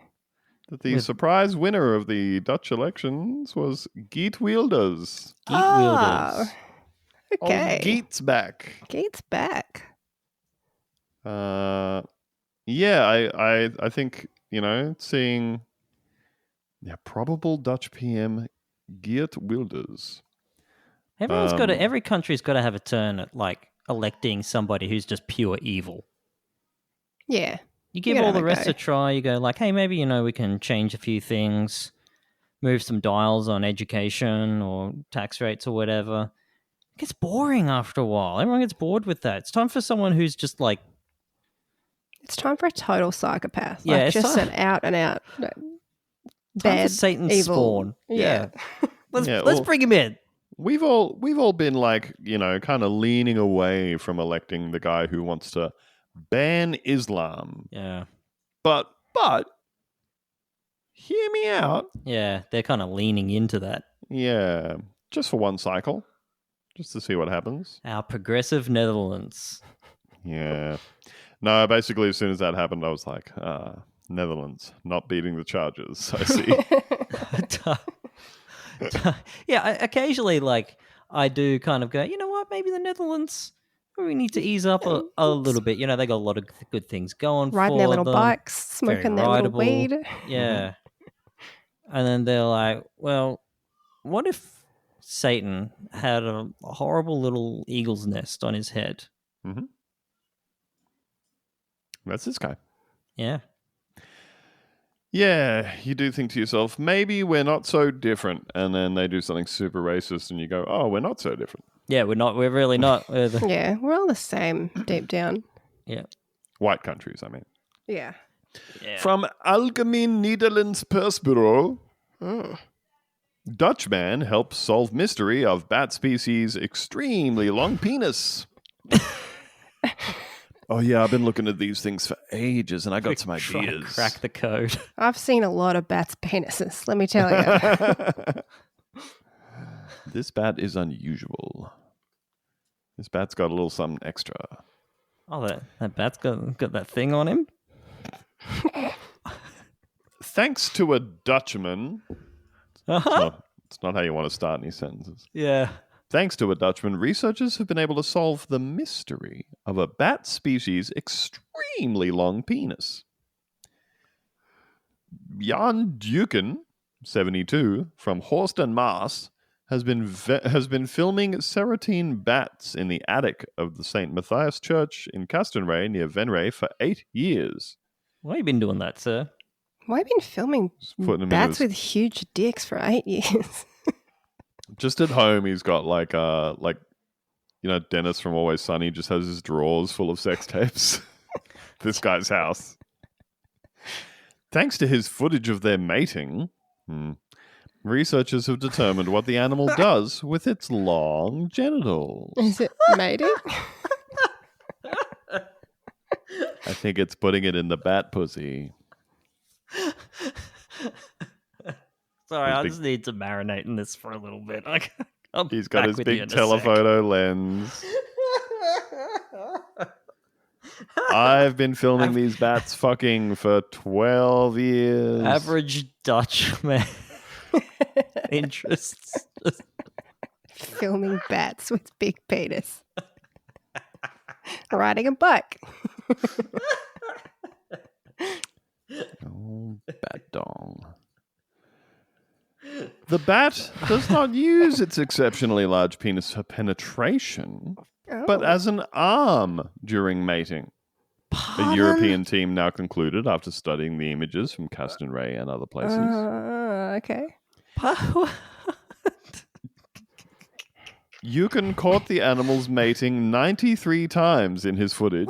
That the surprise winner of the Dutch elections was Geert Wilders. Geet Ah, Wilders. okay. Old Geert's back. Geet's back. Yeah, I think, you know, seeing probable Dutch PM Geert Wilders. Every country's got to have a turn at like electing somebody who's just pure evil. Yeah. You give gotta all the have a rest go. a try. You go like, hey, maybe, you know, we can change a few things, move some dials on education or tax rates or whatever. It gets boring after a while. Everyone gets bored with that. It's time for someone who's just like, It's time for a total psychopath. Yeah, Like it's just time- an out and out time bad, for Satan's evil. spawn. Yeah. Let's well, bring him in. We've all been like, you know, kind of leaning away from electing the guy who wants to ban Islam. Yeah. But hear me out. Yeah, they're kind of leaning into that. Yeah, just for one cycle, just to see what happens. Our progressive Netherlands. Yeah. No, basically, as soon as that happened, I was like, Netherlands not beating the Chargers. I see. Yeah, occasionally, like, I do kind of go, you know what, maybe the Netherlands, we need to ease up a little bit. You know, they got a lot of good things going Riding for their little them. bikes, Very smoking their little rideable. weed. Yeah. And then they're like, well, what if Satan had a horrible little eagle's nest on his head? Mm-hmm. That's this guy. Yeah. Yeah, you do think to yourself, maybe we're not so different. And then they do something super racist and you go, oh, we're not so different. Yeah, we're really not. We're the- Yeah, we're all the same deep down. Yeah. White countries, I mean. Yeah. From Algemeen Nederlands Persbureau, Dutchman helps solve mystery of bat species extremely long penis. Oh yeah, I've been looking at these things for ages, and I got some Try to ideas. crack the code. I've seen a lot of bats' penises, let me tell you. This bat is unusual. This bat's got a little something extra. Oh, that bat's got that thing on him? Thanks to a Dutchman. Uh-huh. It's not how you want to start any sentences. Yeah. Thanks to a Dutchman, researchers have been able to solve the mystery of a bat species' extremely long penis. Jan Duken, 72, from Horst and Maas, has been filming serotine bats in the attic of the St. Matthias Church in Castenray near Venray for 8 years. Why have you been doing that, sir? Why have you been filming putting them in bats his- with huge dicks for 8 years? Just at home, he's got Dennis from Always Sunny just has his drawers full of sex tapes. This guy's house. Thanks to his footage of their mating, researchers have determined what the animal does with its long genitals. Is it mating? I think it's putting it in the bat pussy. Sorry, His I big- just need to marinate in this for a little bit. He's got his big telephoto lens. I've been filming these bats fucking for 12 years. Average Dutchman interests. Filming bats with big penis. Riding a bike. Oh, bat dong. The bat does not use its exceptionally large penis for penetration, but as an arm during mating. A European team now concluded after studying the images from Castenray and other places. Okay. Yukin caught the animals mating 93 times in his footage.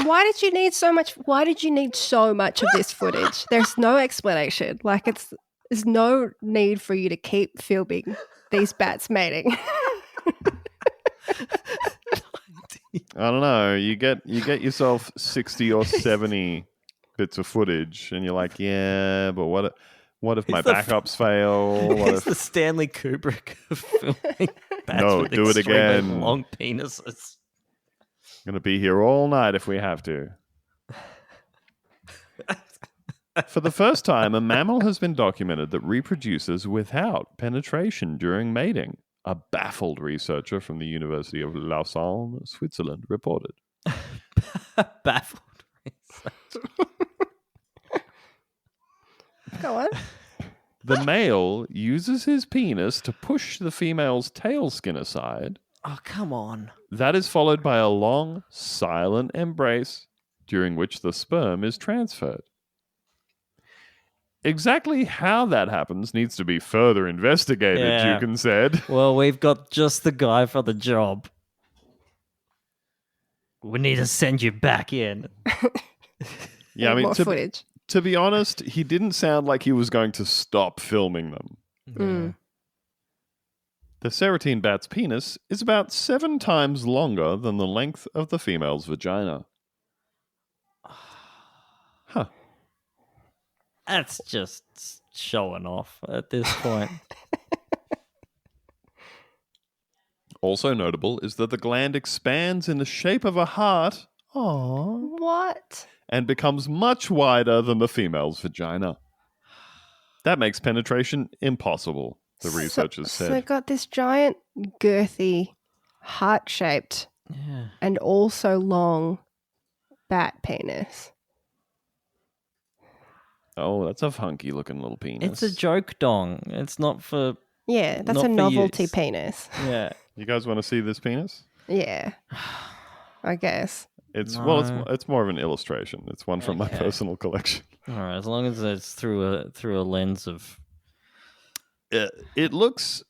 Why did you need so much? Why did you need so much of this footage? There's no explanation. There's no need for you to keep filming these bats mating. I don't know. You get yourself 60 or 70 bits of footage, and you're like, yeah, but what if my backups fail? What It's if the Stanley Kubrick of filming bats No, with do it extremely again. long penises. I'm gonna be here all night if we have to? For the first time, a mammal has been documented that reproduces without penetration during mating. A baffled researcher from the University of Lausanne, Switzerland, reported. Baffled. Go on. The male uses his penis to push the female's tail skin aside. Oh, come on. That is followed by a long, silent embrace during which the sperm is transferred. Exactly how that happens needs to be further investigated, Yeah. Jukin said. Well, we've got just the guy for the job. We need to send you back in. Yeah, I mean, more footage. to be honest, he didn't sound like he was going to stop filming them. Mm. The serotine bat's penis is about 7 times longer than the length of the female's vagina. Huh. That's just showing off at this point. Also notable is that the gland expands in the shape of a heart. Aww. What? And becomes much wider than the female's vagina. That makes penetration impossible, the researchers So said. got this giant, girthy, heart-shaped, Yeah. and also long bat penis. Oh, that's a funky looking little penis. It's a joke dong. It's not for... Yeah, that's Not a for novelty use. penis. Yeah. You guys want to see this penis? Yeah, I guess. It's more of an illustration. It's one from my Okay. personal collection. All right, as long as it's through a lens of... It looks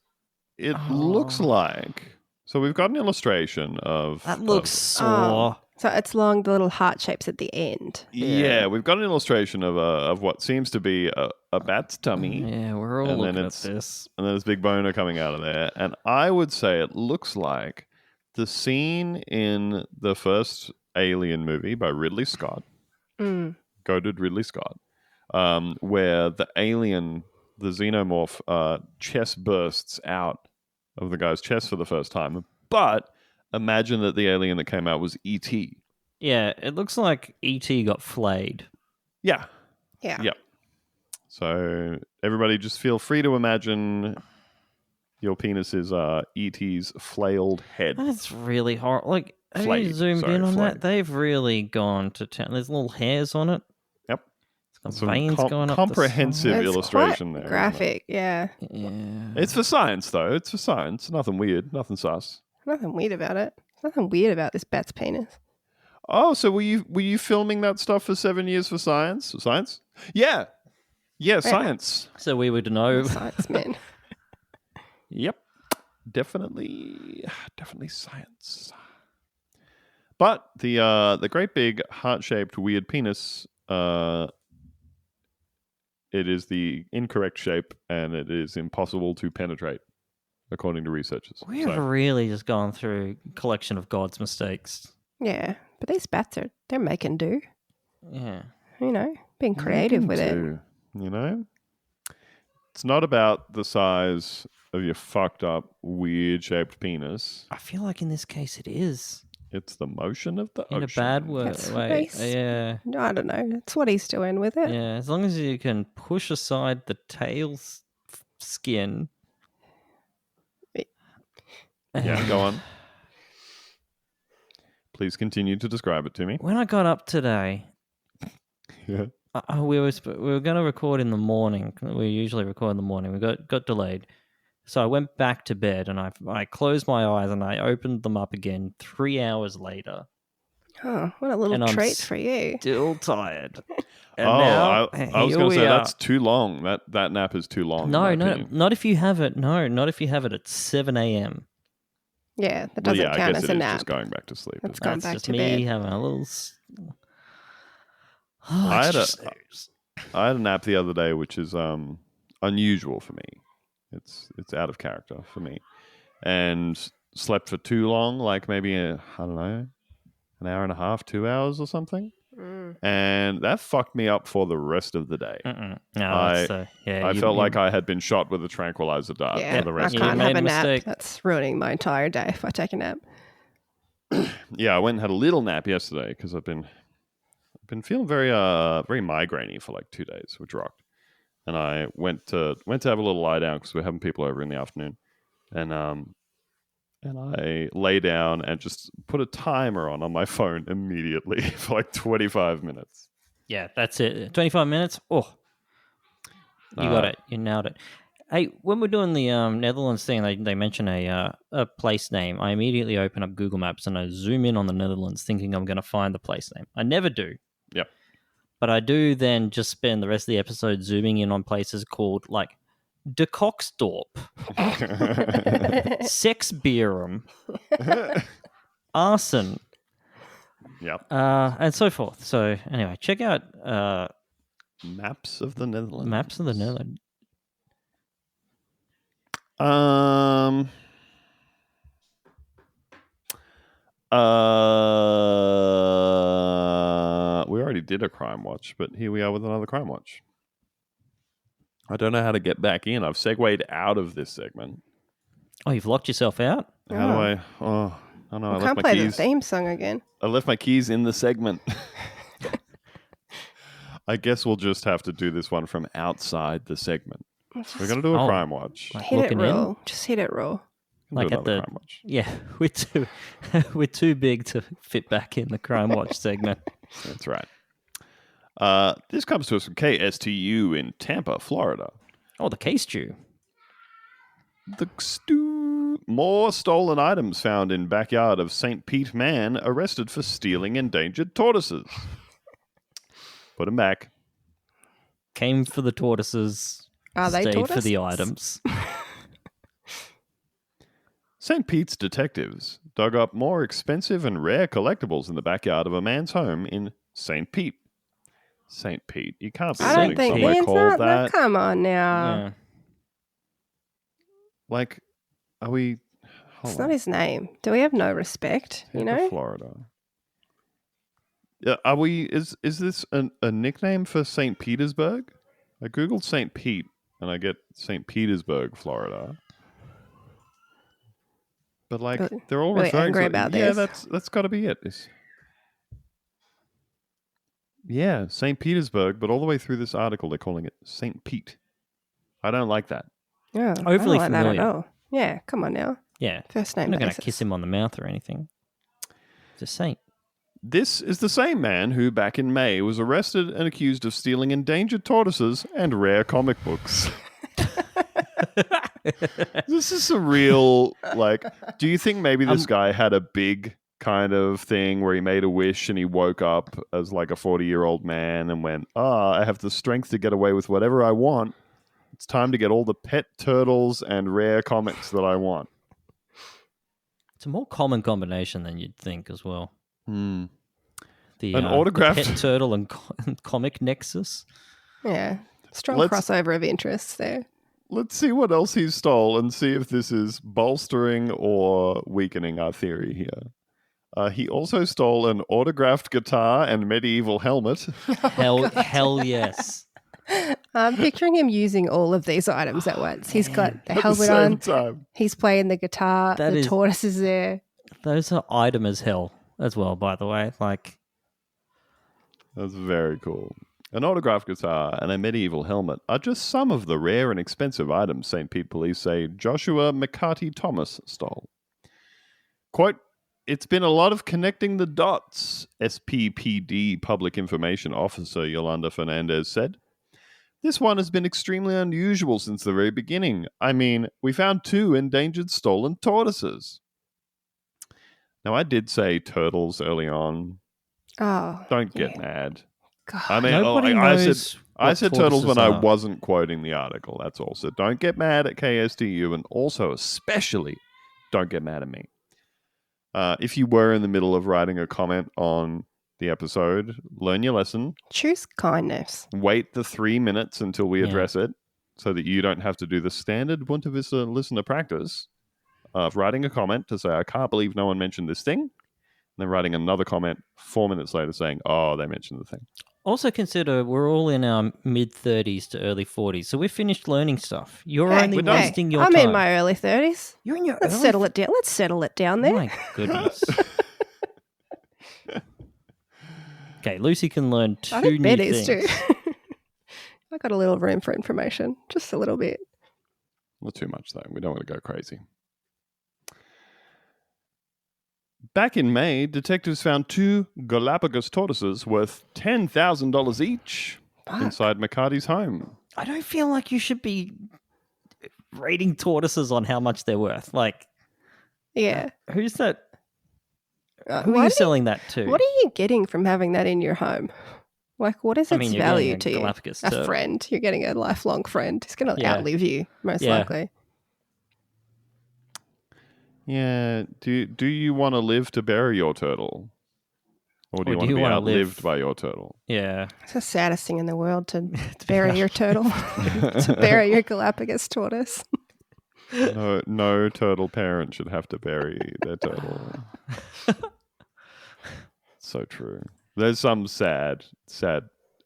like, so we've got an illustration of That looks sore. So it's along the little heart shapes at the end. Yeah, we've got an illustration of what seems to be a bat's tummy. Yeah, we're all And then looking at it's- this. And then there's big boner coming out of there. And I would say it looks like the scene in the first Alien movie by Ridley Scott, goated Ridley Scott, where the alien, the xenomorph, chest bursts out of the guy's chest for the first time. But imagine that the alien that came out was E.T. Yeah, it looks like E.T. got flayed. Yeah. Yeah. Yep. So everybody just feel free to imagine your penis is E.T.'s flailed head. That's really horrible. Like, have you Flayed, zoomed sorry, in on flayed. that? They've really gone to town. There's little hairs on it. Yep. It's got Some veins going up comprehensive the side. It's illustration quite there. graphic, yeah. Yeah. It's for science, though. It's for science. Nothing weird. Nothing sus. Nothing weird about it. Nothing weird about this bat's penis. Oh, so were you filming that stuff for 7 years for science? Science? Yeah. Yeah, science. So we would know. Science man. Yep. Definitely science. But the great big heart-shaped weird penis, it is the incorrect shape and it is impossible to penetrate, according to researchers. We've So, really just gone through a collection of God's mistakes. Yeah. But these bats they're making do. Yeah. You know, being creative with it. too, you know? It's not about the size of your fucked up, weird-shaped penis. I feel like in this case it is. It's the motion of the In ocean. a bad way. That's nice. Yeah. I don't know. That's what he's doing with it. Yeah. As long as you can push aside the tail skin. Yeah, go on. Please continue to describe it to me. When I got up today, Yeah. we were going to record in the morning. We usually record in the morning. We got delayed. So I went back to bed and I closed my eyes and I opened them up again 3 hours later. Oh, what a little And I'm treat for you. Still tired. And Oh, now, I was here going to we say are. that's too long. That nap is too long. in No, my no, opinion. not if you have it. No, not if you have it at 7 a.m. Yeah, that Well, doesn't yeah, I count guess as it a is nap. just going back to sleep. That's isn't gone it? That's back just to me bed. having a little. I had a- snooze. I had a nap the other day, which is unusual for me. It's out of character for me, and slept for too long, like maybe I don't know, an hour and a half, 2 hours or something, and that fucked me up for the rest of the day. Mm-mm. No, I- that's, I felt like I had been shot with a tranquilizer dart Yeah, for the I rest of can't the have made a a nap. mistake. That's ruining my entire day if I take a nap. Yeah, I went and had a little nap yesterday because I've been feeling very migrainey for like 2 days, which rocked. And I went to have a little lie down because we're having people over in the afternoon, and I lay down and just put a timer on my phone immediately for like 25 minutes. Yeah, that's it. 25 minutes. Oh, you got it. You nailed it. Hey, when we're doing the Netherlands thing, they mention a place name. I immediately open up Google Maps and I zoom in on the Netherlands, thinking I'm going to find the place name. I never do. Yep. But I do then just spend the rest of the episode zooming in on places called like De Koksdorp, Seksbierum, Arsen, Yep. and so forth. So anyway, check out Maps of the Netherlands. maps of the Netherlands. We already did a crime watch, but here we are with another crime watch. I don't know how to get back in. I've segued out of this segment. Oh, you've locked yourself out? How do I? Oh, I don't know. I I left can't my play the keys. theme song again. I left my keys in the segment. I guess we'll just have to do this one from outside the segment. We're gonna do a Oh. crime watch. Like Hit it looking in? raw. Just hit it raw. We'll Like do at another the crime watch. yeah, we're too big to fit back in the crime watch segment. That's right. This comes to us from KSTU in Tampa, Florida. Oh, the case stew. More stolen items found in backyard of St. Pete man arrested for stealing endangered tortoises. Put him back. Came for the tortoises. Are they stayed for the tortoises? items. St. Pete's detectives dug up more expensive and rare collectibles in the backyard of a man's home in St. Pete. St. Pete. You can't be I don't living think somewhere Ian's called not. that. Come on now. Yeah. Like, are we... Hold It's on. not his name. Do we have no respect? You Tampa, know? Florida. Yeah, are we... Is this a nickname for St. Petersburg? I googled St. Pete, and I get St. Petersburg, Florida. But like, Really- they're all really referring angry to... about yeah, this. that's got to be it. Yeah, St. Petersburg, but all the way through this article, they're calling it St. Pete. I don't like that. Yeah, I Overly don't like that familiar. at all. Yeah, come on now. Yeah. First I'm name not going to basis. kiss him on the mouth or anything. Just saying. This is the same man who, back in May, was arrested and accused of stealing endangered tortoises and rare comic books. This is a real, like, do you think maybe this guy had a big kind of thing where he made a wish and he woke up as like a 40-year-old man and went, I have the strength to get away with whatever I want. It's time to get all the pet turtles and rare comics that I want. It's a more common combination than you'd think as well. Hmm. The, An the autographed- pet turtle and comic nexus. Yeah, strong Let's- crossover of interests there. Let's see what else he stole and see if this is bolstering or weakening our theory here. He also stole an autographed guitar and medieval helmet. Hell yes. I'm picturing him using all of these items at once. He's got the At the helmet same on. time. He's playing the guitar. That the is- tortoise is there. Those are item as hell as well, by the way. Like, That's very cool. An autographed guitar and a medieval helmet are just some of the rare and expensive items St. Pete police say Joshua McCarty Thomas stole. Quote, "It's been a lot of connecting the dots," SPPD Public Information Officer Yolanda Fernandez said. "This one has been extremely unusual since the very beginning. I mean, we found 2 endangered stolen tortoises." Now, I did say turtles early on. Oh, Don't get yeah. mad. God. I mean, nobody I knows said what turtles when tortoises I are. wasn't quoting the article. That's all. So don't get mad at KSTU, and also, especially, don't get mad at me. If you were in the middle of writing a comment on the episode, learn your lesson. Choose kindness. Wait the 3 minutes until we Yeah. address it, so that you don't have to do the standard Bunta Vista listener practice of writing a comment to say, "I can't believe no one mentioned this thing," and then writing another comment 4 minutes later saying, "Oh, they mentioned the thing." also consider we're all in our mid-30s to early 40s, so we've finished learning stuff. You're Hey, only we're done. wasting your I'm time. in my early 30s. You're in your Let's early settle it down. Let's settle it down there. My goodness. Okay, Lucy can learn 2 I think new Ben things. is too. I got a little room for information, just a little bit. Not too much, though. We don't want to go crazy. Back in May, detectives found 2 Galapagos tortoises worth $10,000 each inside McCarty's home. I don't feel like you should be rating tortoises on how much they're worth. Like, Yeah. who's that? Uh, Who are why you do you- selling that to? What are you getting from having that in your home? Like, what is I its mean, you're value getting to a you? Galapagos A turtle. friend. You're getting a lifelong friend. He's going to Yeah. outlive you, most Yeah. likely. Yeah. Do you want to live to bury your turtle? Or do you want to be wanna outlived live- by your turtle? Yeah. It's the saddest thing in the world to bury your turtle, to bury your Galapagos tortoise. No turtle parent should have to bury their turtle. So true. There's some sad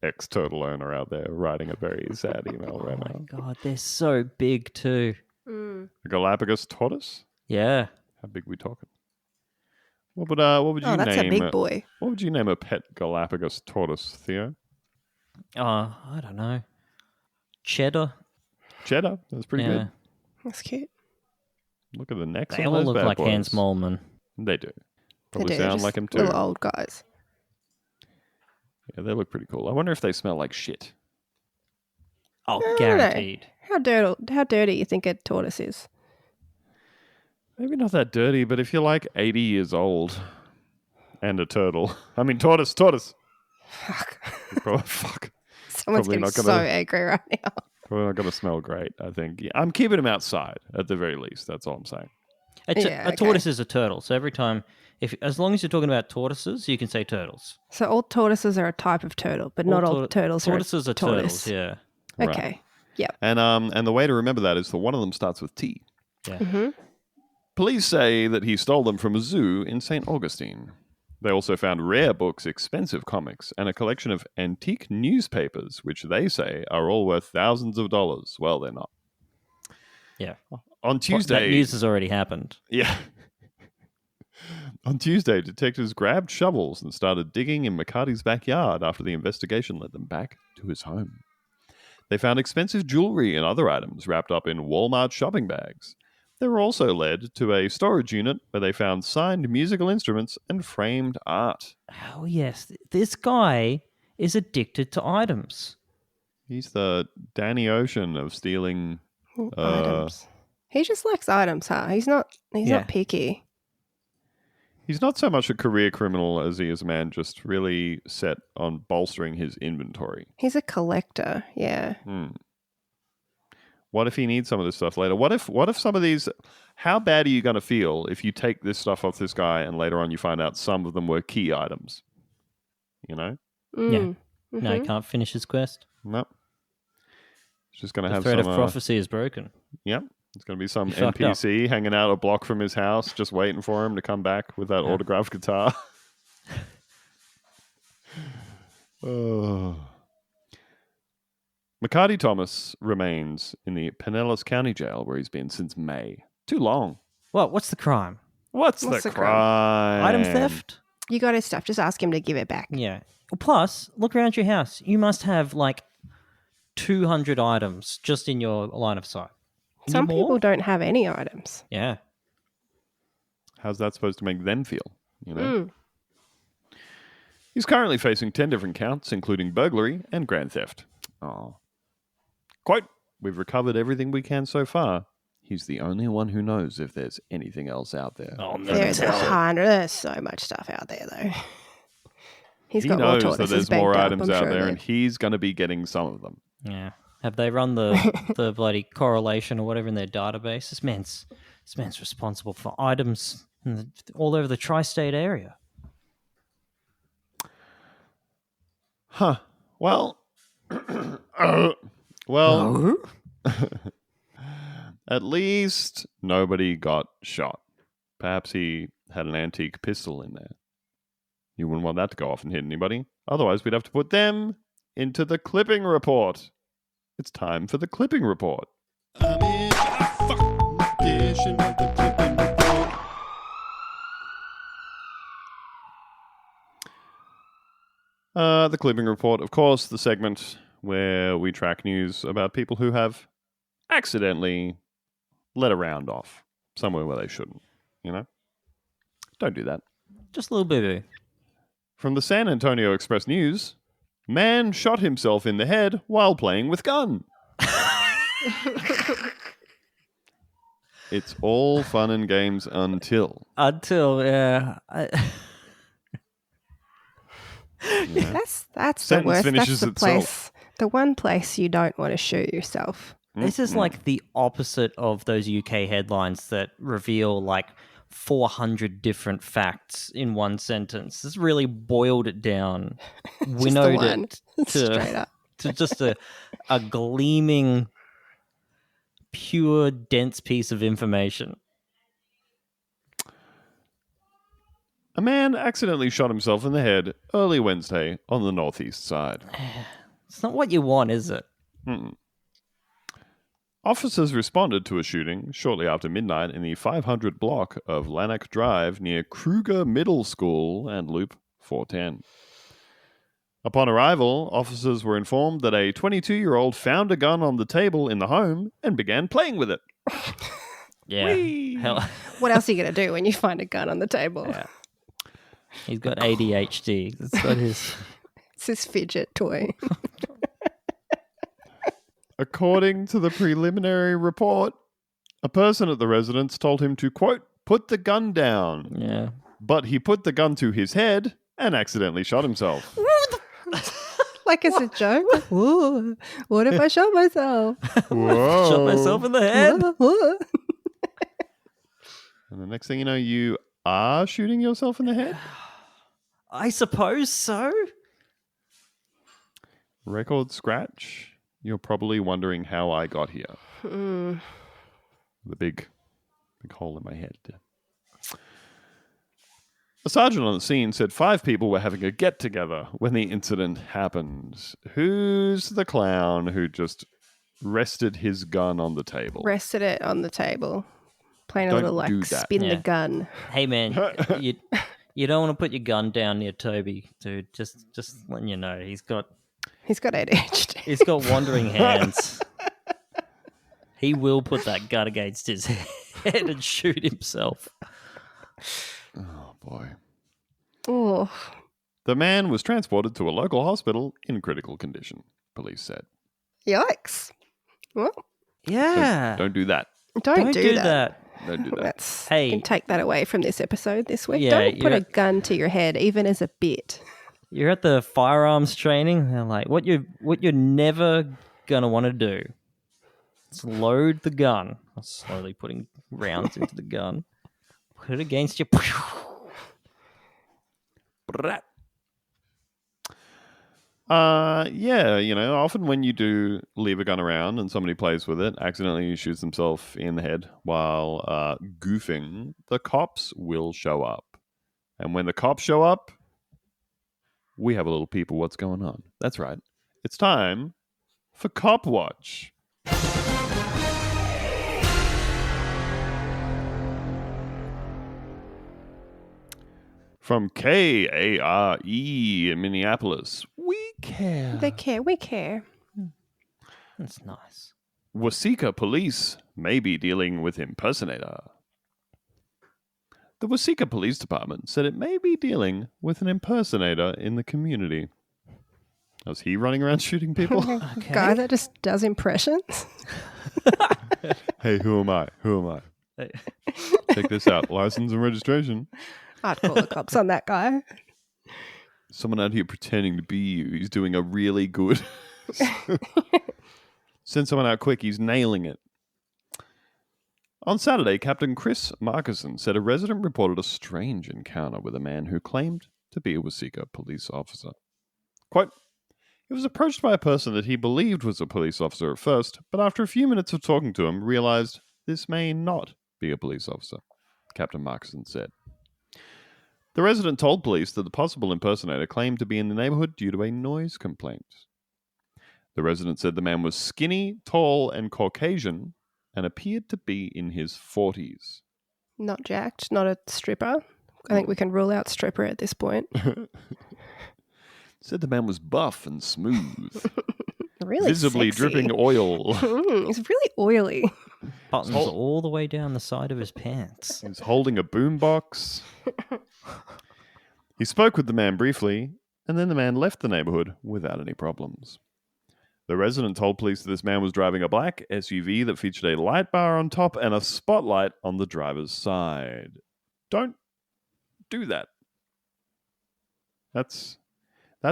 ex-turtle owner out there writing a very sad email Oh right my now. god, they're so big too. A Galapagos tortoise? Yeah. How big we talking? What would you Oh, that's name a big boy. What would you name a pet Galapagos tortoise, Theo? I don't know. Cheddar. Cheddar. That's pretty Yeah. good. That's cute. Look at the necks They on all those look bad like boys. Hans Moleman. They do. They Probably do, sound just like him too. little old guys. Yeah, they look pretty cool. I wonder if they smell like shit. Oh, I don't know. guaranteed. How dirty you think a tortoise is? Maybe not that dirty, but if you're like 80 years old and a turtle, I mean tortoise. Fuck. Fuck. Someone's Probably getting not so gonna- angry right now. Probably not going to smell great, I think. Yeah, I'm keeping them outside at the very least. That's all I'm saying. A tortoise is a turtle. So every time, as long as you're talking about tortoises, you can say turtles. So all tortoises are a type of turtle, but not all turtles tortoises are are turtles. Yeah. Right. Okay. Yep. And the way to remember that is that one of them starts with T. Yeah. Mm-hmm. Police say that he stole them from a zoo in St. Augustine. They also found rare books, expensive comics, and a collection of antique newspapers, which they say are all worth thousands of dollars. Well, they're not. Yeah. On Tuesday... That news has already happened. Yeah. On Tuesday, detectives grabbed shovels and started digging in McCarty's backyard after the investigation led them back to his home. They found expensive jewelry and other items wrapped up in Walmart shopping bags. They were also led to a storage unit where they found signed musical instruments and framed art. Oh, yes. This guy is addicted to items. He's the Danny Ocean of stealing Items. He just likes items, huh? He's not picky. He's not so much a career criminal as he is a man just really set on bolstering his inventory. He's a collector, yeah. What if he needs some of this stuff later? What if some of these... How bad are you going to feel if you take this stuff off this guy and later on you find out some of them were key items? You know? Yeah. Mm-hmm. No, he can't finish his quest. No. He's just going to The have thread some... of prophecy is broken. Yep. It's going to be some He fucked up. NPC hanging out a block from his house just waiting for him to come back with that autographed guitar. Oh... McCarty Thomas remains in the Pinellas County Jail where he's been since May. Too long. What's the crime? What's the the crime? crime? Item theft? You got his stuff. Just ask him to give it back. Yeah. Well, plus, look around your house. You must have like 200 items just in your line of sight. Any Some more? people don't have any items. Yeah. How's that supposed to make them feel? You know? Mm. He's currently facing 10 different counts, including burglary and grand theft. Oh. Quote, "We've recovered everything we can so far. He's the only one who knows if there's anything else out there." Oh, no. There's 100. There's so much stuff out there, though. He He got more knows that tortoises there's more banked up, items I'm out sure there, of and it. he's going to be getting some of them. Yeah. Have they run the the bloody correlation or whatever in their database? This man's responsible for items all over the tri-state area. Huh. Well... At least nobody got shot. Perhaps he had an antique pistol in there. You wouldn't want that to go off and hit anybody. Otherwise, we'd have to put them into the clipping report. It's time for the clipping report. I'm in a edition of the clipping report. The clipping report, of course, the segment where we track news about people who have accidentally let a round off somewhere where they shouldn't. You know? Don't do that. Just a little bit. From the San Antonio Express News, man shot himself in the head while playing with gun. It's all fun and games until... Yeah. Yeah. That's the Sentence worst. finishes That's the itself. place. The one place you don't want to shoot yourself. This is like the opposite of those UK headlines that reveal like 400 different facts in one sentence. This really boiled it down, winnowed one. it Straight up. to just a gleaming, pure, dense piece of information. A man accidentally shot himself in the head early Wednesday on the northeast side. It's not what you want, is it? Mm-mm. Officers responded to a shooting shortly after midnight in the 500 block of Lanark Drive near Kruger Middle School and Loop 410. Upon arrival, officers were informed that a 22-year-old found a gun on the table in the home and began playing with it. Yeah. Whee! Hell, What else are you going to do when you find a gun on the table? Yeah. He's got ADHD. That's what his... It's his fidget toy. According to the preliminary report, a person at the residence told him to, quote, "put the gun down." Yeah. But he put the gun to his head and accidentally shot himself. Like it's a joke. Ooh, what if I shot myself? Whoa. Shot myself in the head. And the next thing you know, you are shooting yourself in the head? I suppose so. Record scratch? You're probably wondering how I got here. Mm. The big hole in my head. A sergeant on the scene said 5 people were having a get-together when the incident happened. Who's the clown who just rested his gun on the table? Rested it on the table. Playing a Don't little do like that. spin the Yeah. gun. Hey man, you don't want to put your gun down near Toby, dude. Just letting you know, he's got ADHD. wandering hands. He will put that gun against his head and shoot himself. Oh, boy. Oh, The man was transported to a local hospital in critical condition, police said. yikes. Well, Yeah. Don't do that. don't do that. Don't do that. That's, Hey. you can take that away from this episode this week. Yeah, Don't put you're- a gun to your head, even as a bit. You're at the firearms training. They're like, what you're never gonna want to do is load the gun. I'm slowly putting rounds into the gun. Put it against you. Brat. Yeah, often when you do leave a gun around and somebody plays with it, accidentally shoots themselves in the head while goofing, the cops will show up. And when the cops show up, we have a little peep of what's going on. That's right. It's time for Cop Watch. From KARE in Minneapolis, we care. They care. We care. That's nice. Waseca police may be dealing with impersonator. The Waseca Police Department said it may be dealing with an impersonator in the community. Was he running around shooting people? Okay. Guy that just does impressions. Hey, who am I? Check this out. License and registration. I'd call the cops on that guy. Someone out here pretending to be you. He's doing a really good. Send someone out quick. He's nailing it. On Saturday, Captain Chris Markison said a resident reported a strange encounter with a man who claimed to be a Waseca police officer. Quote, he was approached by a person that he believed was a police officer at first, but after a few minutes of talking to him, realized this may not be a police officer, Captain Markison said. The resident told police that the possible impersonator claimed to be in the neighborhood due to a noise complaint. The resident said the man was skinny, tall, and Caucasian, and appeared to be in his 40s. Not jacked. Not a stripper. I think we can rule out stripper at this point. Said the man was buff and smooth, Really visibly sexy. dripping oil. He's really oily. Buttons all the way down the side of his pants. He's holding a boombox. He spoke with the man briefly, and then the man left the neighborhood without any problems. The resident told police that this man was driving a black SUV that featured a light bar on top and a spotlight on the driver's side. Don't do that. That's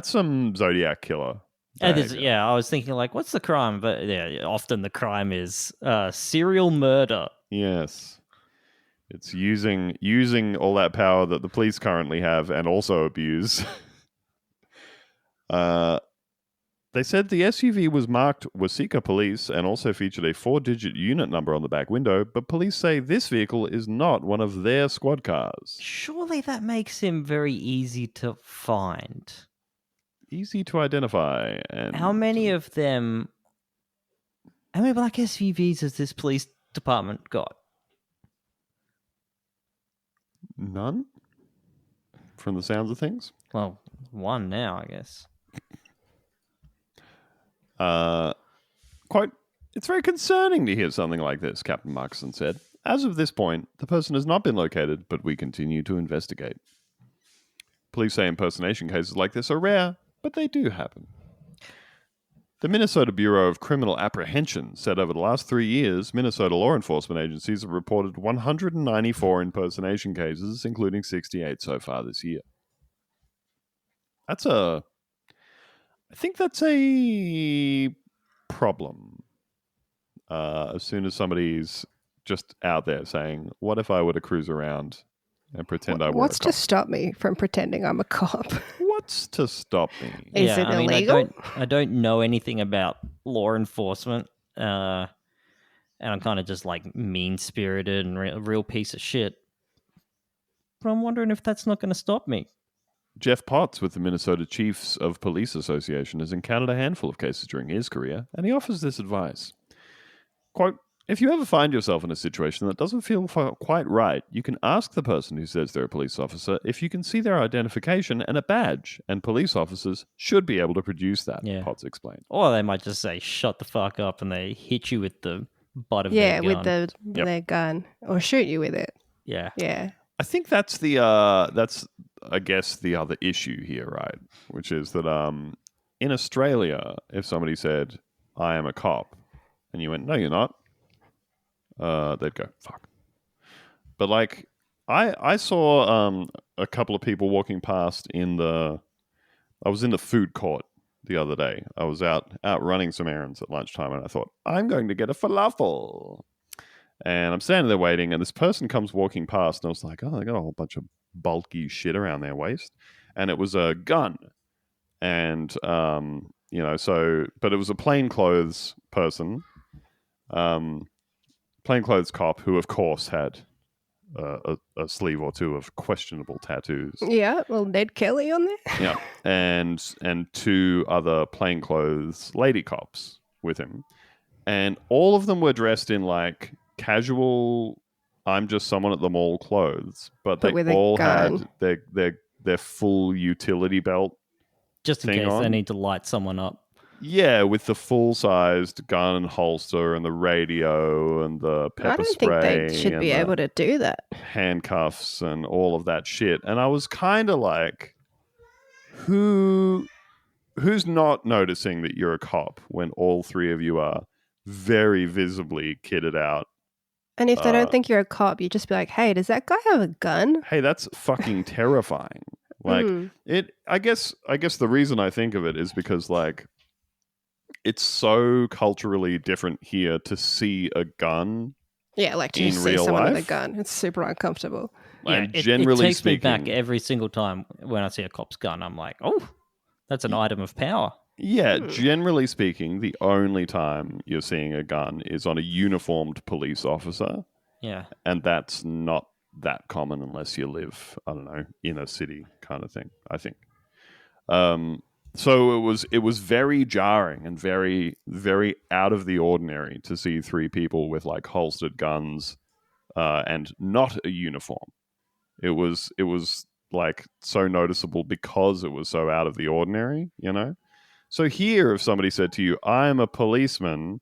some Zodiac killer. behavior. Yeah, I was thinking like, what's the crime? But yeah, often the crime is serial murder. Yes. It's using all that power that the police currently have and also abuse. They said the SUV was marked Waseca Police and also featured a 4-digit unit number on the back window, but police say this vehicle is not one of their squad cars. Surely that makes him very easy to find. Easy to identify. And How many black SUVs has this police department got? None? From the sounds of things? Well, one now, I guess. Quote, it's very concerning to hear something like this, Captain Markson said. As of this point, the person has not been located, but we continue to investigate. Police say impersonation cases like this are rare, but they do happen. The Minnesota Bureau of Criminal Apprehension said over the last 3 years, Minnesota law enforcement agencies have reported 194 impersonation cases, including 68 so far this year. I think that's a problem. As soon as somebody's just out there saying, what if I were to cruise around and pretend I were What's a to cop? stop me from pretending I'm a cop? What's to stop me? Is it illegal? I don't know anything about law enforcement, and I'm kind of just like mean-spirited and a real piece of shit. But I'm wondering if that's not going to stop me. Jeff Potts with the Minnesota Chiefs of Police Association has encountered a handful of cases during his career, and he offers this advice. Quote, if you ever find yourself in a situation that doesn't feel quite right, you can ask the person who says they're a police officer if you can see their identification and a badge, and police officers should be able to produce that, Yeah. Potts explained. Or they might just say, shut the fuck up, and they hit you with the butt of Yeah, their gun. with their gun. Or shoot you with it. Yeah. Yeah. I think that's I guess the other issue here, right? Which is that in Australia, if somebody said, I am a cop, and you went, no, you're not, they'd go, fuck. But like, I saw a couple of people walking past I was in the food court the other day. I was out running some errands at lunchtime, and I thought, I'm going to get a falafel. And I'm standing there waiting, and this person comes walking past, and I was like, oh, they got a whole bunch of bulky shit around their waist. And it was a gun. And, but it was a plainclothes person, plainclothes cop who, of course, had a sleeve or two of questionable tattoos. Yeah, well, Ned Kelly on there. Yeah. And two other plainclothes lady cops with him. And all of them were dressed in like casual, I'm just someone at the mall clothes, but they with a all gun. had their full utility belt. Just in thing case on. they need to light someone up. Yeah, with the full-sized gun and holster and the radio and the pepper I don't spray. think they should and be the able to do that. handcuffs and all of that shit. And I was kind of like, who's not noticing that you're a cop when all three of you are very visibly kitted out? And if they don't think you're a cop, you just be like, hey, does that guy have a gun? Hey, that's fucking terrifying. Like I guess the reason I think of it is because like it's so culturally different here to see a gun. Yeah, like to in see real someone with a life? gun. It's super uncomfortable. And it generally takes speaking, me back every single time when I see a cop's gun. I'm like, oh, that's an item of power. yeah, generally speaking, the only time you're seeing a gun is on a uniformed police officer, Yeah. and that's not that common unless you live, I don't know, in a city kind of thing, I think. So it was very jarring and very, very out of the ordinary to see three people with like holstered guns and not a uniform. It was like so noticeable because it was so out of the ordinary, you know? So here, if somebody said to you, I'm a policeman,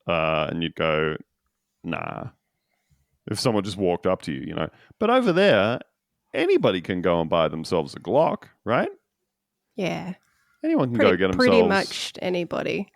and you'd go, nah. If someone just walked up to you, you know. But over there, anybody can go and buy themselves a Glock, right? Yeah. Anyone can go get themselves... Pretty much anybody.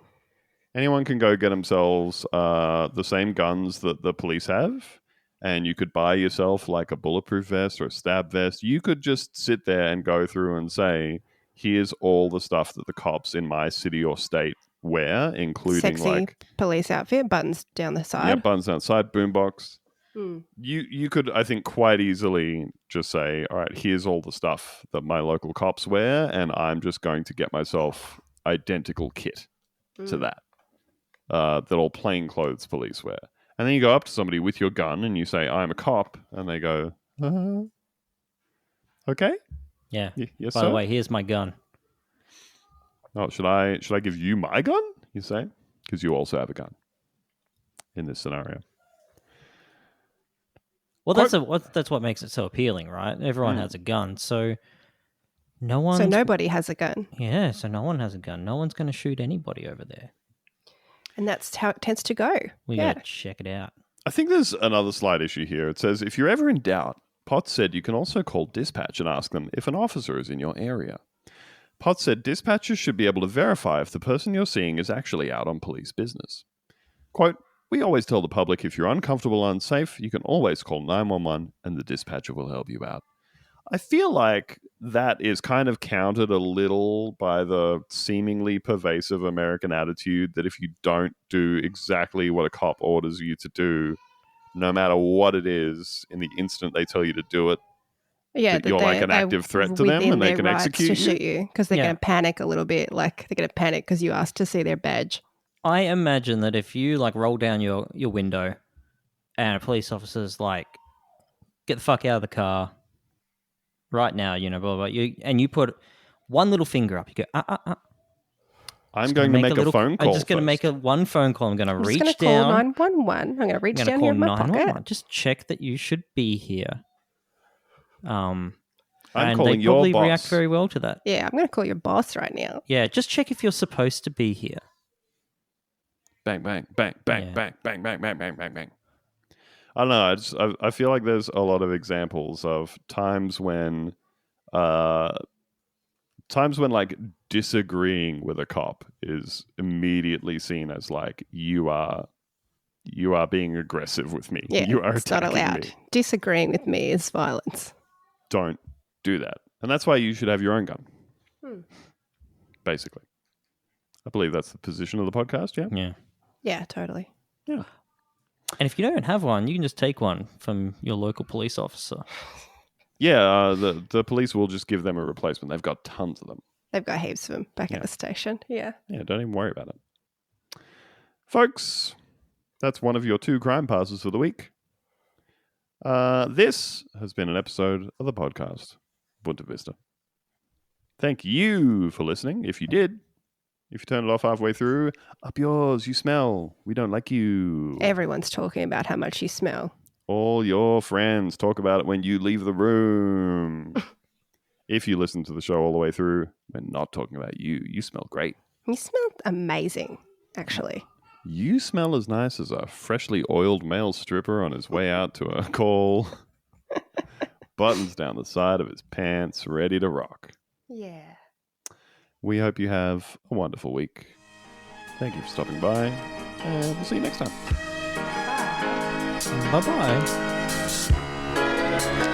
Anyone can go get themselves the same guns that the police have, and you could buy yourself like a bulletproof vest or a stab vest. You could just sit there and go through and say, here's all the stuff that the cops in my city or state wear, including Sexy like... police outfit, buttons down the side. Yeah, buttons down the side, boombox. Mm. You could, I think, quite easily just say, all right, here's all the stuff that my local cops wear, and I'm just going to get myself identical kit to that all plainclothes police wear. And then you go up to somebody with your gun and you say, I'm a cop, and they go, okay. Yeah. Yes, By sir? the way, here's my gun. Oh, should I give you my gun? You say, because you also have a gun in this scenario. Well, that's what makes it so appealing, right? Everyone has a gun, so no one. So nobody has a gun. Yeah, so no one has a gun. No one's going to shoot anybody over there. And that's how it tends to go. We yeah. got to check it out. I think there's another slight issue here. It says, if you're ever in doubt, Potts said you can also call dispatch and ask them if an officer is in your area. Potts said dispatchers should be able to verify if the person you're seeing is actually out on police business. Quote, we always tell the public if you're uncomfortable or unsafe, you can always call 911 and the dispatcher will help you out. I feel like that is kind of countered a little by the seemingly pervasive American attitude that if you don't do exactly what a cop orders you to do, no matter what it is, in the instant they tell you to do it, Yeah, that you're like an they're active threat to them within and they their can rights execute to you. shoot you because they're Yeah. going to panic a little bit. Like they're going to panic because you asked to see their badge. I imagine that if you like roll down your window and a police officer's like, get the fuck out of the car right now, blah, blah, blah, and you put one little finger up, you go, I'm Just going to make a little- phone call. I'm just going to make one phone call. I'm going to I'm just reach going to call down. 911. I'm going to reach I'm going down to here call in my 911. pocket. Just check that you should be here. I'm and calling they your probably boss. react very well to that. Yeah, I'm going to call your boss right now. Yeah, just check if you're supposed to be here. Bang, bang, bang, bang, Yeah. bang, bang, bang, bang, bang, bang, bang. I don't know. I feel like there's a lot of examples of times when like disagreeing with a cop is immediately seen as like you are being aggressive with me. Yeah, you are it's not attacking allowed. me. Disagreeing with me is violence. Don't do that. And that's why you should have your own gun. Basically. I believe that's the position of the podcast, yeah? Yeah. Yeah, totally. Yeah. And if you don't have one, you can just take one from your local police officer. Yeah, the police will just give them a replacement. They've got tons of them. They've got heaps of them back Yeah. at the station. Yeah. Yeah, don't even worry about it. Folks, that's one of your 2 crime passes for the week. This has been an episode of the podcast, Bunta Vista. Thank you for listening. If you did, if you turned it off halfway through, up yours, you smell. We don't like you. Everyone's talking about how much you smell. All your friends talk about it when you leave the room. If you listen to the show all the way through, we're not talking about you. You smell great. You smell amazing, actually. You smell as nice as a freshly oiled male stripper on his way out to a call. Buttons down the side of his pants, ready to rock. Yeah. We hope you have a wonderful week. Thank you for stopping by, and we'll see you next time. Bye-bye.